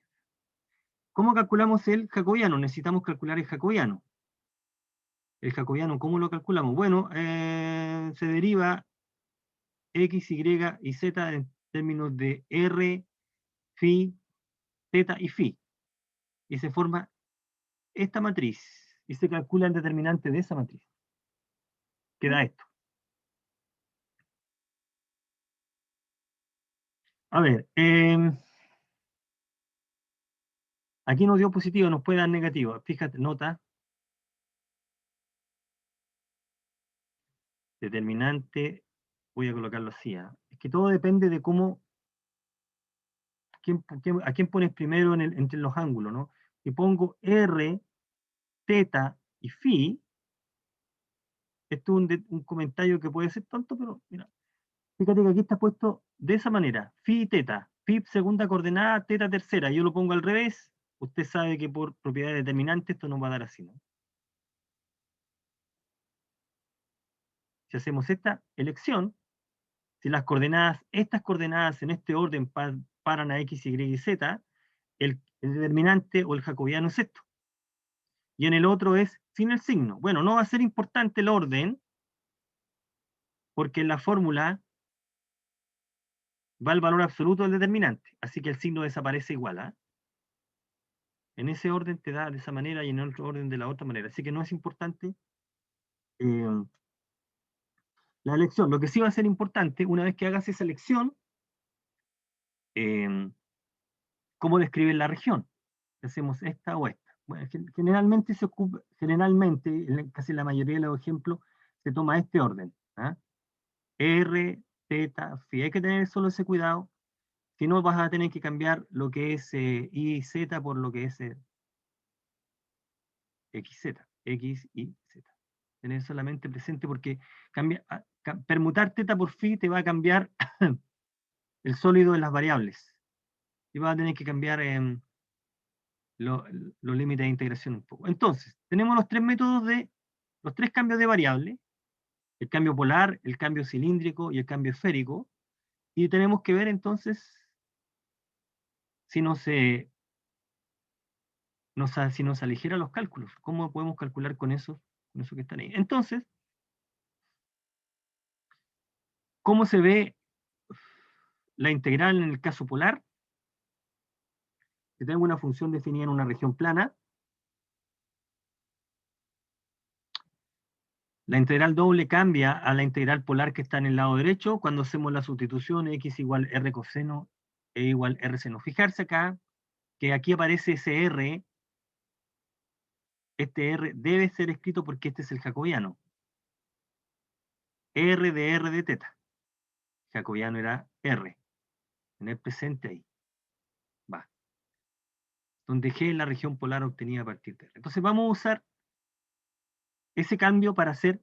¿Cómo calculamos el jacobiano? Necesitamos calcular el jacobiano. El jacobiano, ¿cómo lo calculamos? Bueno, se deriva x, y y z en términos de r, phi, θ y phi. Y se forma esta matriz. Y se calcula el determinante de esa matriz. Queda esto. A ver, aquí nos dio positivo, nos puede dar negativo. Fíjate, nota, determinante, voy a colocarlo así. Es que todo depende de cómo, a quién pones primero entre los ángulos, ¿no? Si pongo r, θ y phi, esto es un comentario que puede ser tonto, pero mira, fíjate que aquí está puesto de esa manera, phi y θ, phi segunda coordenada, θ tercera, yo lo pongo al revés, usted sabe que por propiedad determinante esto nos va a dar así, ¿no? Si hacemos esta elección, si estas coordenadas en este orden paran a x, y y z, el determinante o el jacobiano es esto. Y en el otro es sin el signo. Bueno, no va a ser importante el orden, porque en la fórmula va el valor absoluto del determinante, así que el signo desaparece igual, ¿ah? En ese orden te da de esa manera y en otro orden de la otra manera, así que no es importante eh, la elección. Lo que sí va a ser importante, una vez que hagas esa elección, eh, cómo describes la región. Hacemos esta o esta. Bueno, generalmente se ocupa, generalmente, en casi la mayoría de los ejemplos, se toma este orden. ¿Ah? R, teta, phi. Hay que tener solo ese cuidado. Si no, vas a tener que cambiar lo que es I, Z por lo que es XZ. X, Y, Z. Tener solamente presente porque permutar teta por phi te va a cambiar el sólido de las variables. Y vas a tener que cambiar los límites de integración un poco. Entonces, tenemos los tres métodos los tres cambios de variable, el cambio polar, el cambio cilíndrico y el cambio esférico, y tenemos que ver entonces si si nos aligera los cálculos, cómo podemos calcular con eso que están ahí. Entonces, ¿cómo se ve la integral en el caso polar? Que tengo una función definida en una región plana. La integral doble cambia a la integral polar que está en el lado derecho cuando hacemos la sustitución x igual r coseno e igual r seno. Fijarse acá que aquí aparece ese r. Este r debe ser escrito porque este es el jacobiano. R de teta. Jacobiano era r. En el presente ahí. Va. Donde G es la región polar obtenida a partir de R. Entonces vamos a usar ese cambio para hacer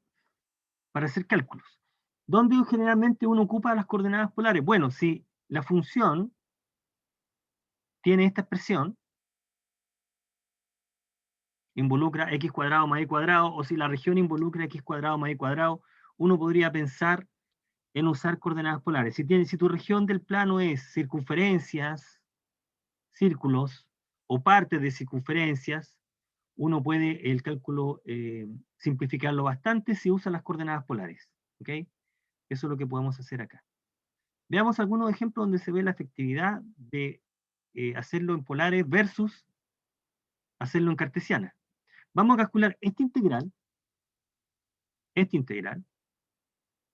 cálculos. ¿Dónde generalmente uno ocupa las coordenadas polares? Bueno, si la función tiene esta expresión, involucra x cuadrado más y cuadrado, o si la región involucra x cuadrado más y cuadrado, uno podría pensar en usar coordenadas polares. Si tu región del plano es circunferencias, círculos o partes de circunferencias, uno puede el cálculo simplificarlo bastante si usa las coordenadas polares. ¿Ok? Eso es lo que podemos hacer acá. Veamos algunos ejemplos donde se ve la efectividad de hacerlo en polares versus hacerlo en cartesiana. Vamos a calcular esta integral,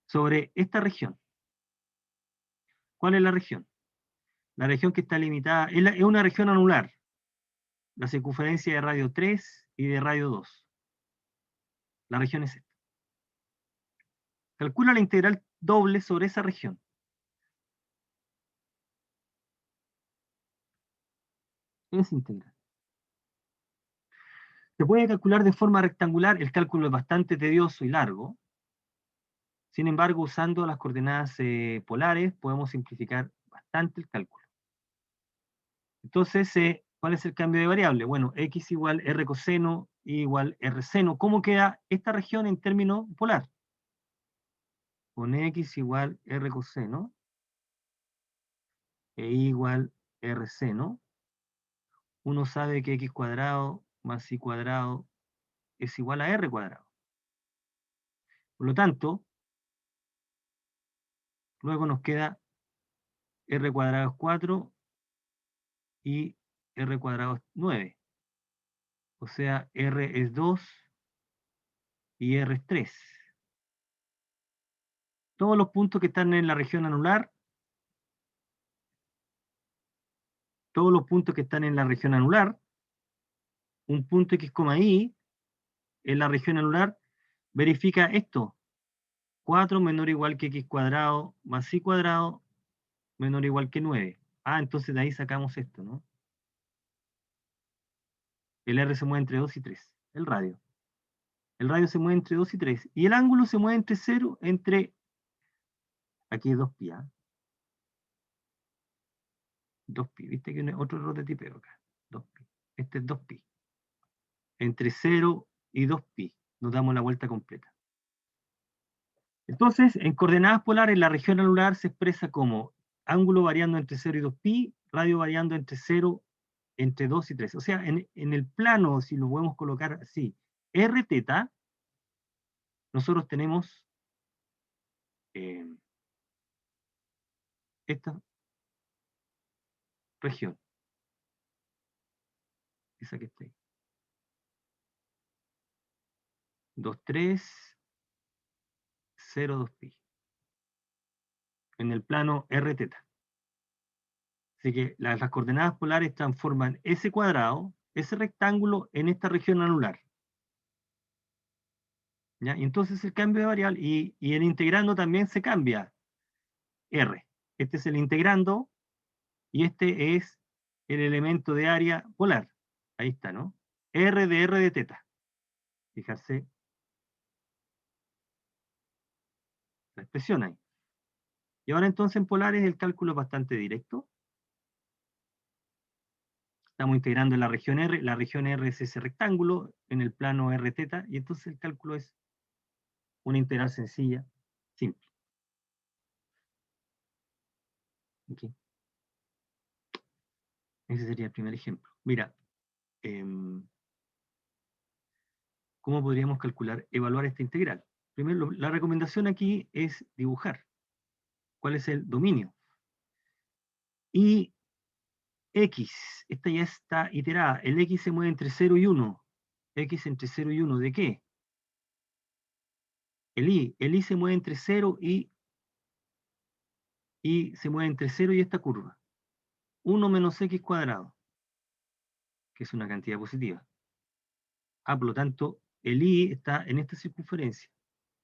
sobre esta región. ¿Cuál es la región? La región que está limitada, es una región anular. La circunferencia de radio 3 y de radio 2. La región es esta. Calcula la integral doble sobre esa región. Es integral. Se puede calcular de forma rectangular, el cálculo es bastante tedioso y largo. Sin embargo, usando las coordenadas polares, podemos simplificar bastante el cálculo. Entonces, ¿cuál es el cambio de variable? Bueno, x igual r coseno, y igual r seno. ¿Cómo queda esta región en términos polar? Con x igual r coseno e igual r seno, uno sabe que x cuadrado más y cuadrado es igual a r cuadrado. Por lo tanto, luego nos queda r cuadrado es 4 y r cuadrado es 9. O sea, r es 2 y r es 3. Todos los puntos que están en la región anular, un punto x, y en la región anular, verifica esto. 4 menor o igual que x cuadrado más y cuadrado menor o igual que 9. Ah, entonces de ahí sacamos esto, ¿no? El r se mueve entre 2 y 3, el radio. El radio se mueve entre 2 y 3. Y el ángulo se mueve entre 0, aquí es 2pi, ¿ah? 2pi, viste que hay otro error de tipeo acá. 2pi. Este es 2pi. Entre 0 y 2pi. Nos damos la vuelta completa. Entonces, en coordenadas polares, la región anular se expresa como ángulo variando entre 0 y 2pi, radio variando entre 0, entre 2 y 3. O sea, en el plano, si lo podemos colocar así, r teta, nosotros tenemos esta región. Esa que está ahí. 2302 pi. En el plano r teta. Así que las coordenadas polares transforman ese cuadrado, ese rectángulo, en esta región anular. ¿Ya? Y entonces el cambio de variable, y el integrando también se cambia. R. Este es el integrando, y este es el elemento de área polar. Ahí está, ¿no? R de teta. Fijarse la expresión ahí. Y ahora entonces en polares el cálculo es bastante directo. Estamos integrando en la región R es ese rectángulo en el plano r teta, y entonces el cálculo es una integral sencilla, simple. ¿Okay? Ese sería el primer ejemplo. Mira, ¿cómo podríamos calcular, evaluar esta integral? Primero, la recomendación aquí es dibujar cuál es el dominio. Y X, esta ya está iterada, el X se mueve entre 0 y 1. X entre 0 y 1, ¿de qué? El I se mueve entre 0 y se mueve entre 0 y esta curva. 1 menos X cuadrado, que es una cantidad positiva. Por lo tanto, el I está en esta circunferencia.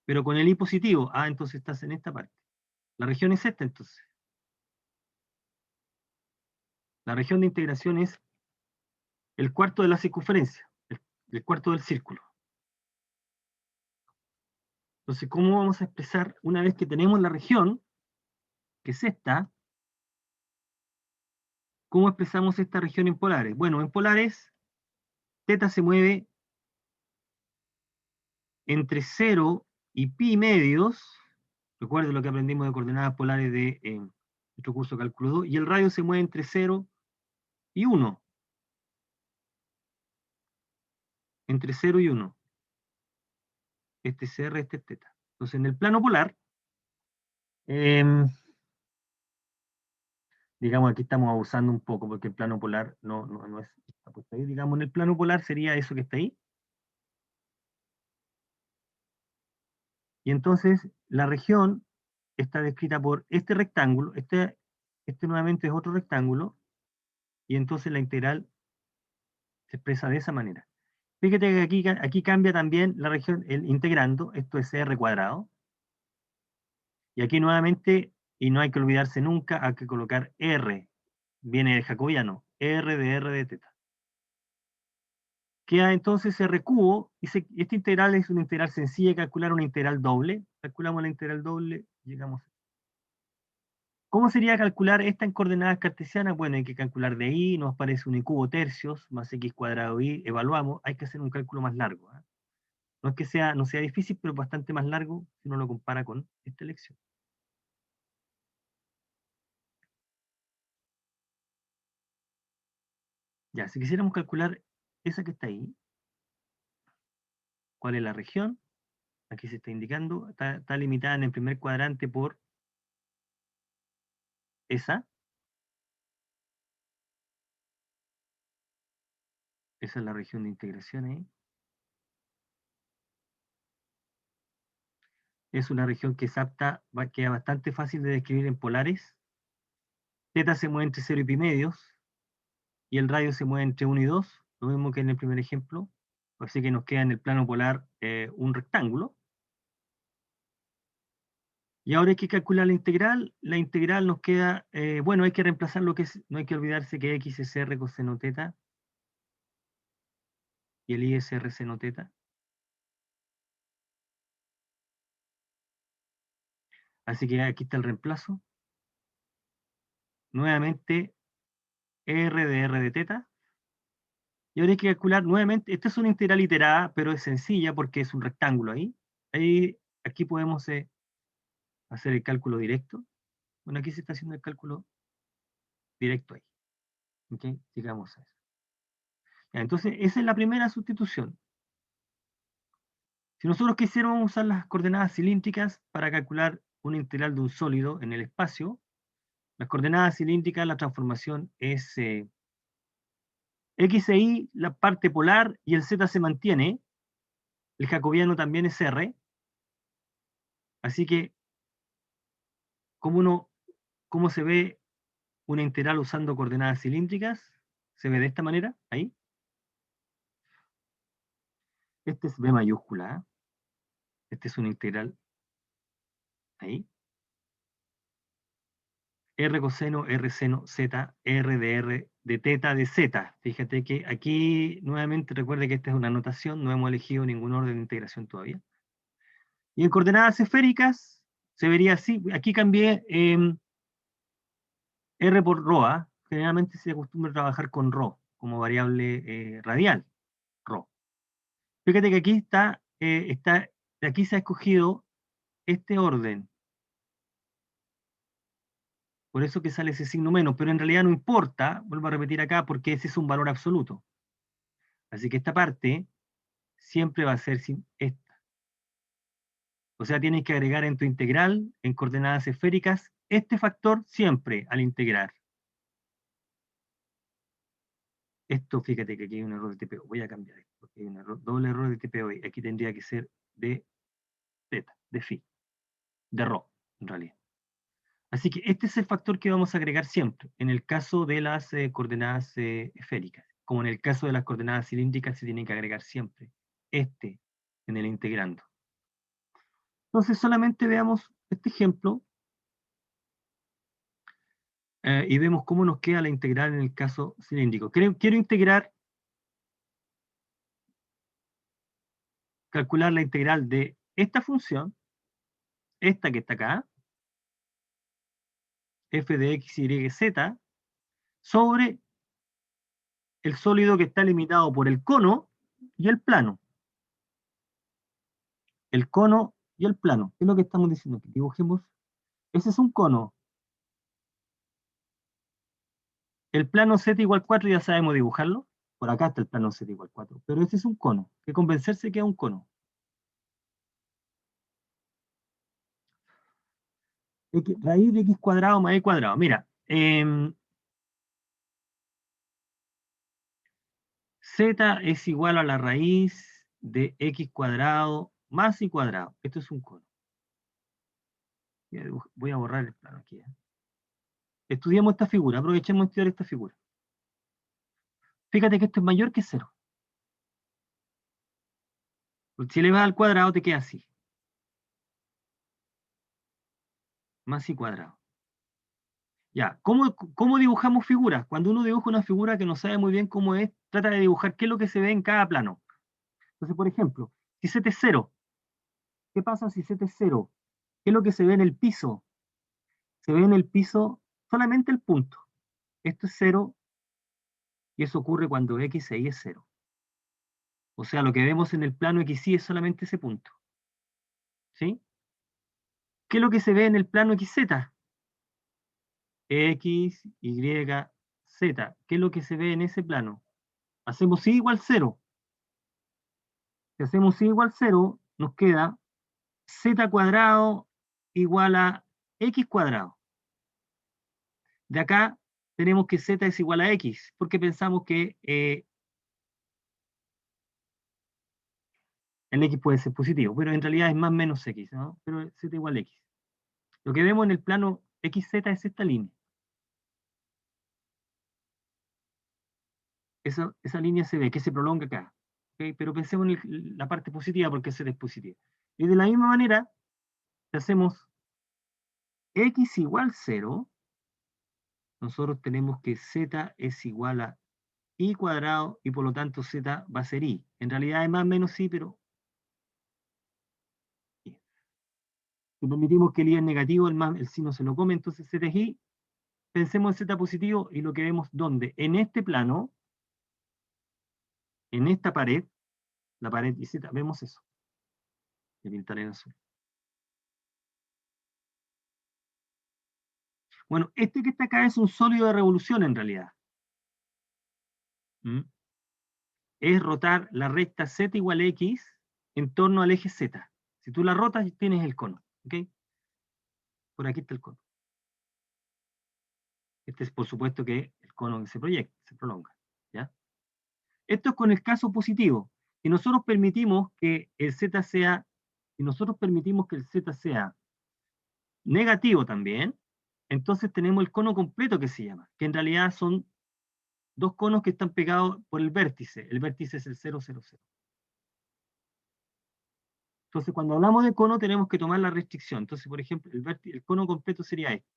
Pero con el I positivo, entonces estás en esta parte. La región es esta, entonces. La región de integración es el cuarto de la circunferencia, el cuarto del círculo. Entonces, ¿cómo vamos a expresar una vez que tenemos la región, que es esta? ¿Cómo expresamos esta región en polares? Bueno, en polares, teta se mueve entre 0 y pi medios. Recuerden lo que aprendimos de coordenadas polares de nuestro curso de cálculo 2. Y el radio se mueve entre 0 y 1. Entre 0 y 1. Este es R, este es teta. Entonces, en el plano polar, digamos, aquí estamos abusando un poco, porque el plano polar no es, está puesto ahí. Digamos, en el plano polar sería eso que está ahí. Y entonces, la región está descrita por este rectángulo, este nuevamente es otro rectángulo, y entonces la integral se expresa de esa manera. Fíjate que aquí cambia también la región, el integrando, esto es r cuadrado, y aquí nuevamente, y no hay que olvidarse nunca, hay que colocar r, viene de jacobiano, r de teta. Queda entonces r cubo, y esta integral es una integral sencilla de calcular, una integral doble, calculamos la integral doble, llegamos. ¿Cómo sería calcular esta en coordenadas cartesianas? Bueno, hay que calcular de i, nos aparece un i cubo tercios, más x cuadrado y, evaluamos, hay que hacer un cálculo más largo. No es que no sea difícil, pero bastante más largo si uno lo compara con esta lección. Ya, si quisiéramos calcular esa que está ahí, ¿cuál es la región? Aquí se está indicando, está limitada en el primer cuadrante por esa. Esa es la región de integración ahí. Es una región que es apta, queda bastante fácil de describir en polares. Teta se mueve entre 0 y pi medios, y el radio se mueve entre 1 y 2, lo mismo que en el primer ejemplo. Así que nos queda en el plano polar un rectángulo. Y ahora hay que calcular la integral. La integral nos queda, bueno, hay que reemplazar lo que es, no hay que olvidarse que x es r coseno teta, y el y es r seno teta. Así que aquí está el reemplazo. Nuevamente, r de teta. Y ahora hay que calcular nuevamente, esta es una integral iterada, pero es sencilla porque es un rectángulo ahí. Aquí podemos hacer el cálculo directo. Bueno, aquí se está haciendo el cálculo directo ahí. ¿Ok? Digamos eso. Ya, entonces, esa es la primera sustitución. Si nosotros quisiéramos usar las coordenadas cilíndricas para calcular una integral de un sólido en el espacio, Las coordenadas cilíndricas, la transformación es X e Y, la parte polar, y el Z se mantiene. El jacobiano también es R. Así que, ¿cómo se ve una integral usando coordenadas cilíndricas? Se ve de esta manera, ahí. Este es B mayúscula, ¿eh? Este es una integral, ahí. R coseno, R seno, Z, R de teta de Z. Fíjate que aquí, nuevamente, recuerde que esta es una notación, no hemos elegido ningún orden de integración todavía. Y en coordenadas esféricas, se vería así. Aquí cambié R por ρ. Generalmente se acostumbra a trabajar con ρ, como variable radial, ρ. Fíjate que aquí de aquí se ha escogido este orden. Por eso que sale ese signo menos, pero en realidad no importa, vuelvo a repetir acá, porque ese es un valor absoluto. Así que esta parte siempre va a ser sin esta. O sea, tienes que agregar en tu integral, en coordenadas esféricas, este factor siempre al integrar. Esto, fíjate que aquí hay un error de TPO. Voy a cambiar esto, porque hay un doble error de TPO. Y aquí tendría que ser de teta, de phi, de rho, en realidad. Así que este es el factor que vamos a agregar siempre, en el caso de las coordenadas esféricas. Como en el caso de las coordenadas cilíndricas, se tiene que agregar siempre este en el integrando. Entonces, solamente veamos este ejemplo y vemos cómo nos queda la integral en el caso cilíndrico. Quiero integrar, calcular la integral de esta función, esta que está acá, f de x, y, z, sobre el sólido que está limitado por el cono y el plano. El cono y el plano. ¿Qué es lo que estamos diciendo? Que dibujemos. Ese es un cono. El plano z igual 4 ya sabemos dibujarlo. Por acá está el plano z igual 4. Pero ese es un cono. Hay que convencerse que es un cono. Raíz de x cuadrado más y cuadrado. Mira, z es igual a la raíz de x cuadrado más y cuadrado. Esto es un cono. Voy a borrar el plano aquí. Estudiamos esta figura, aprovechemos de estudiar esta figura. Fíjate que esto es mayor que 0. Si le vas al cuadrado te queda así. Más y cuadrado. Ya, ¿cómo dibujamos figuras? Cuando uno dibuja una figura que no sabe muy bien cómo es, trata de dibujar qué es lo que se ve en cada plano. Entonces, por ejemplo, si z es 0, ¿qué pasa si z es 0? ¿Qué es lo que se ve en el piso? Se ve en el piso solamente el punto. Esto es 0 y eso ocurre cuando x e y es 0. O sea, lo que vemos en el plano x, y es solamente ese punto. ¿Sí? ¿Qué es lo que se ve en el plano xz? X, Y, Z. ¿Qué es lo que se ve en ese plano? Hacemos y igual 0. Si hacemos y igual 0, nos queda z cuadrado igual a x cuadrado. De acá tenemos que z es igual a x, porque pensamos que el x puede ser positivo, pero en realidad es más menos x, ¿no? Pero z igual a x. Lo que vemos en el plano xz es esta línea. Esa línea se ve, que se prolonga acá. ¿Okay? Pero pensemos en la parte positiva porque z es positiva. Y de la misma manera, si hacemos x igual 0, nosotros tenemos que z es igual a y cuadrado y por lo tanto z va a ser y. En realidad es más menos y, pero y. Si permitimos que el y es negativo, el sí no se lo come, entonces z es y. Pensemos en z positivo y lo que vemos ¿dónde? En este plano, en esta pared, la pared y z, vemos eso. Voy a pintar en azul. Bueno, este que está acá es un sólido de revolución en realidad. ¿Mm? Es rotar la recta z igual a x en torno al eje z. Si tú la rotas, tienes el cono. ¿Okay? Por aquí está el cono. Este es por supuesto que el cono que se proyecta, se prolonga, ¿ya? Esto es con el caso positivo. Si nosotros permitimos que el z sea, si nosotros permitimos que el z sea negativo también, entonces tenemos el cono completo que se llama, que en realidad son dos conos que están pegados por el vértice. El vértice es el 0, 0, 0. Entonces, cuando hablamos de cono, tenemos que tomar la restricción. Entonces, por ejemplo, el cono completo sería este.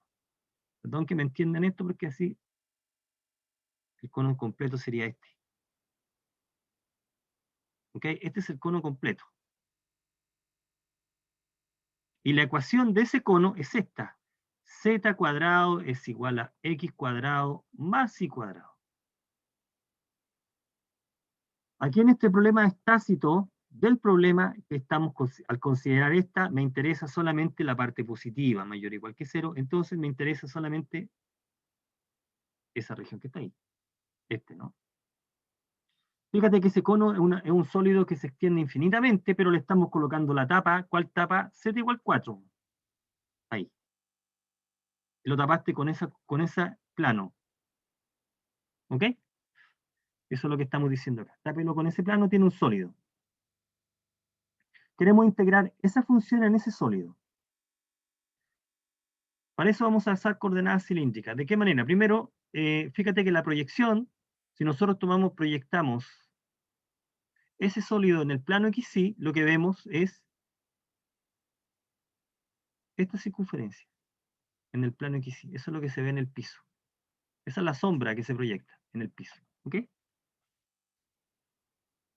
Perdón que me entiendan esto, porque así el cono completo sería este. ¿Ok? Este es el cono completo. Y la ecuación de ese cono es esta. Z cuadrado es igual a X cuadrado más Y cuadrado. Aquí en este problema es tácito del problema que estamos, al considerar esta, me interesa solamente la parte positiva, mayor o igual que 0, entonces me interesa solamente esa región que está ahí. Este, ¿no? Fíjate que ese cono es un sólido que se extiende infinitamente, pero le estamos colocando la tapa. ¿Cuál tapa? Z igual 4. Ahí. Lo tapaste con ese plano. ¿Ok? Eso es lo que estamos diciendo acá. Tápelo con ese plano, tiene un sólido. Queremos integrar esa función en ese sólido. Para eso vamos a usar coordenadas cilíndricas. ¿De qué manera? Primero, fíjate que la proyección, si nosotros proyectamos ese sólido en el plano XY, lo que vemos es esta circunferencia en el plano XY. Eso es lo que se ve en el piso. Esa es la sombra que se proyecta en el piso. ¿Ok?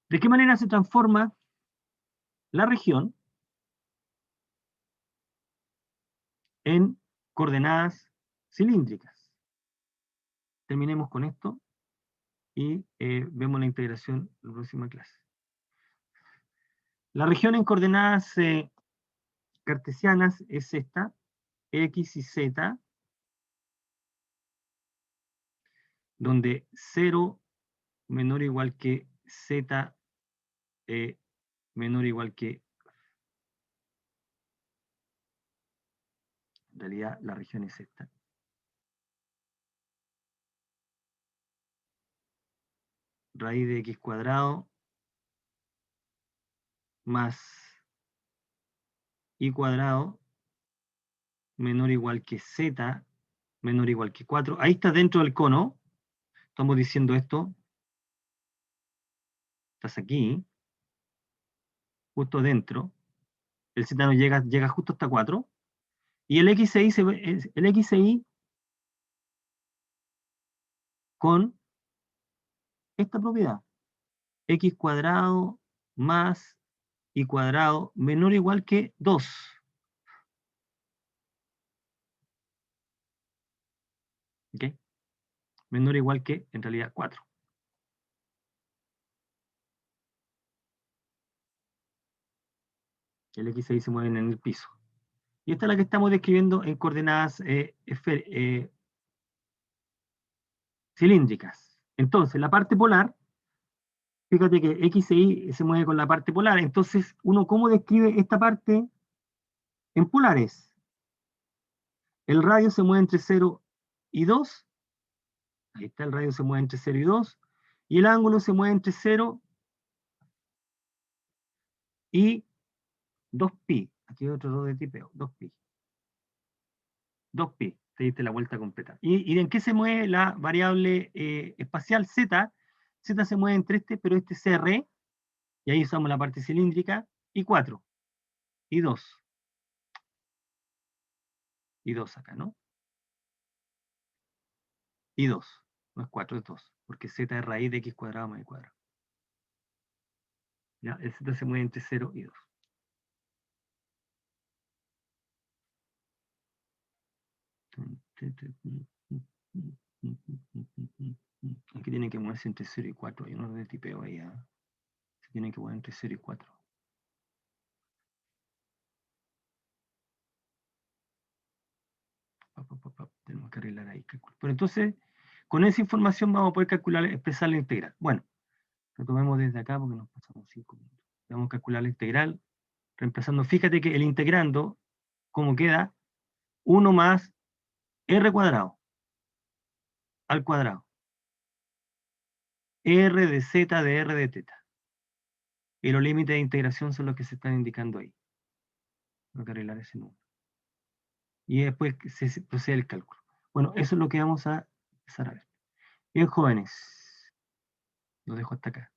¿De qué manera se transforma la región en coordenadas cilíndricas? Terminemos con esto y vemos la integración en la próxima clase. La región en coordenadas cartesianas es esta, X y Z, donde 0 menor o igual que Z menor o igual que, en realidad la región es esta. Raíz de X cuadrado más Y cuadrado menor o igual que Z menor o igual que 4. Ahí está dentro del cono. Estamos diciendo esto. Estás aquí, justo dentro. El Z no llega justo hasta 4. Y el XI con esta propiedad. X cuadrado más Y cuadrado menor o igual que 2. ¿Ok? Menor o igual que, en realidad, 4. El X y se mueven en el piso. Y esta es la que estamos describiendo en coordenadas cilíndricas. Entonces, la parte polar, fíjate que X e Y se mueve con la parte polar. Entonces, uno, ¿cómo describe esta parte en polares? El radio se mueve entre 0 y 2. Ahí está, el radio se mueve entre 0 y 2. Y el ángulo se mueve entre 0 y 2pi. Aquí hay otro error de tipeo, 2pi. 2pi, te diste la vuelta completa. ¿Y en qué se mueve la variable espacial z? Z se mueve entre este, pero este es R, y ahí usamos la parte cilíndrica, y 4, y 2. Y 2 acá, ¿no? Y 2. No es 4, es 2, porque z es raíz de x cuadrado más y cuadrado. ¿Ya? El z se mueve entre 0 y 2. Aquí tiene que moverse entre 0 y 4. Hay un orden de tipeo ahí. Se tiene que mover entre 0 y 4. Tenemos que arreglar ahí. Pero entonces, con esa información vamos a poder calcular, expresar la integral. Bueno, retomemos desde acá porque nos pasamos 5 minutos. Vamos a calcular la integral, reemplazando. Fíjate que el integrando, ¿cómo queda? 1 más r cuadrado. al cuadrado. R de z de R de teta. Y los límites de integración son los que se están indicando ahí. Tengo que arreglar ese número. Y después se procede el cálculo. Bueno, eso es lo que vamos a empezar a ver. Bien, jóvenes. Lo dejo hasta acá.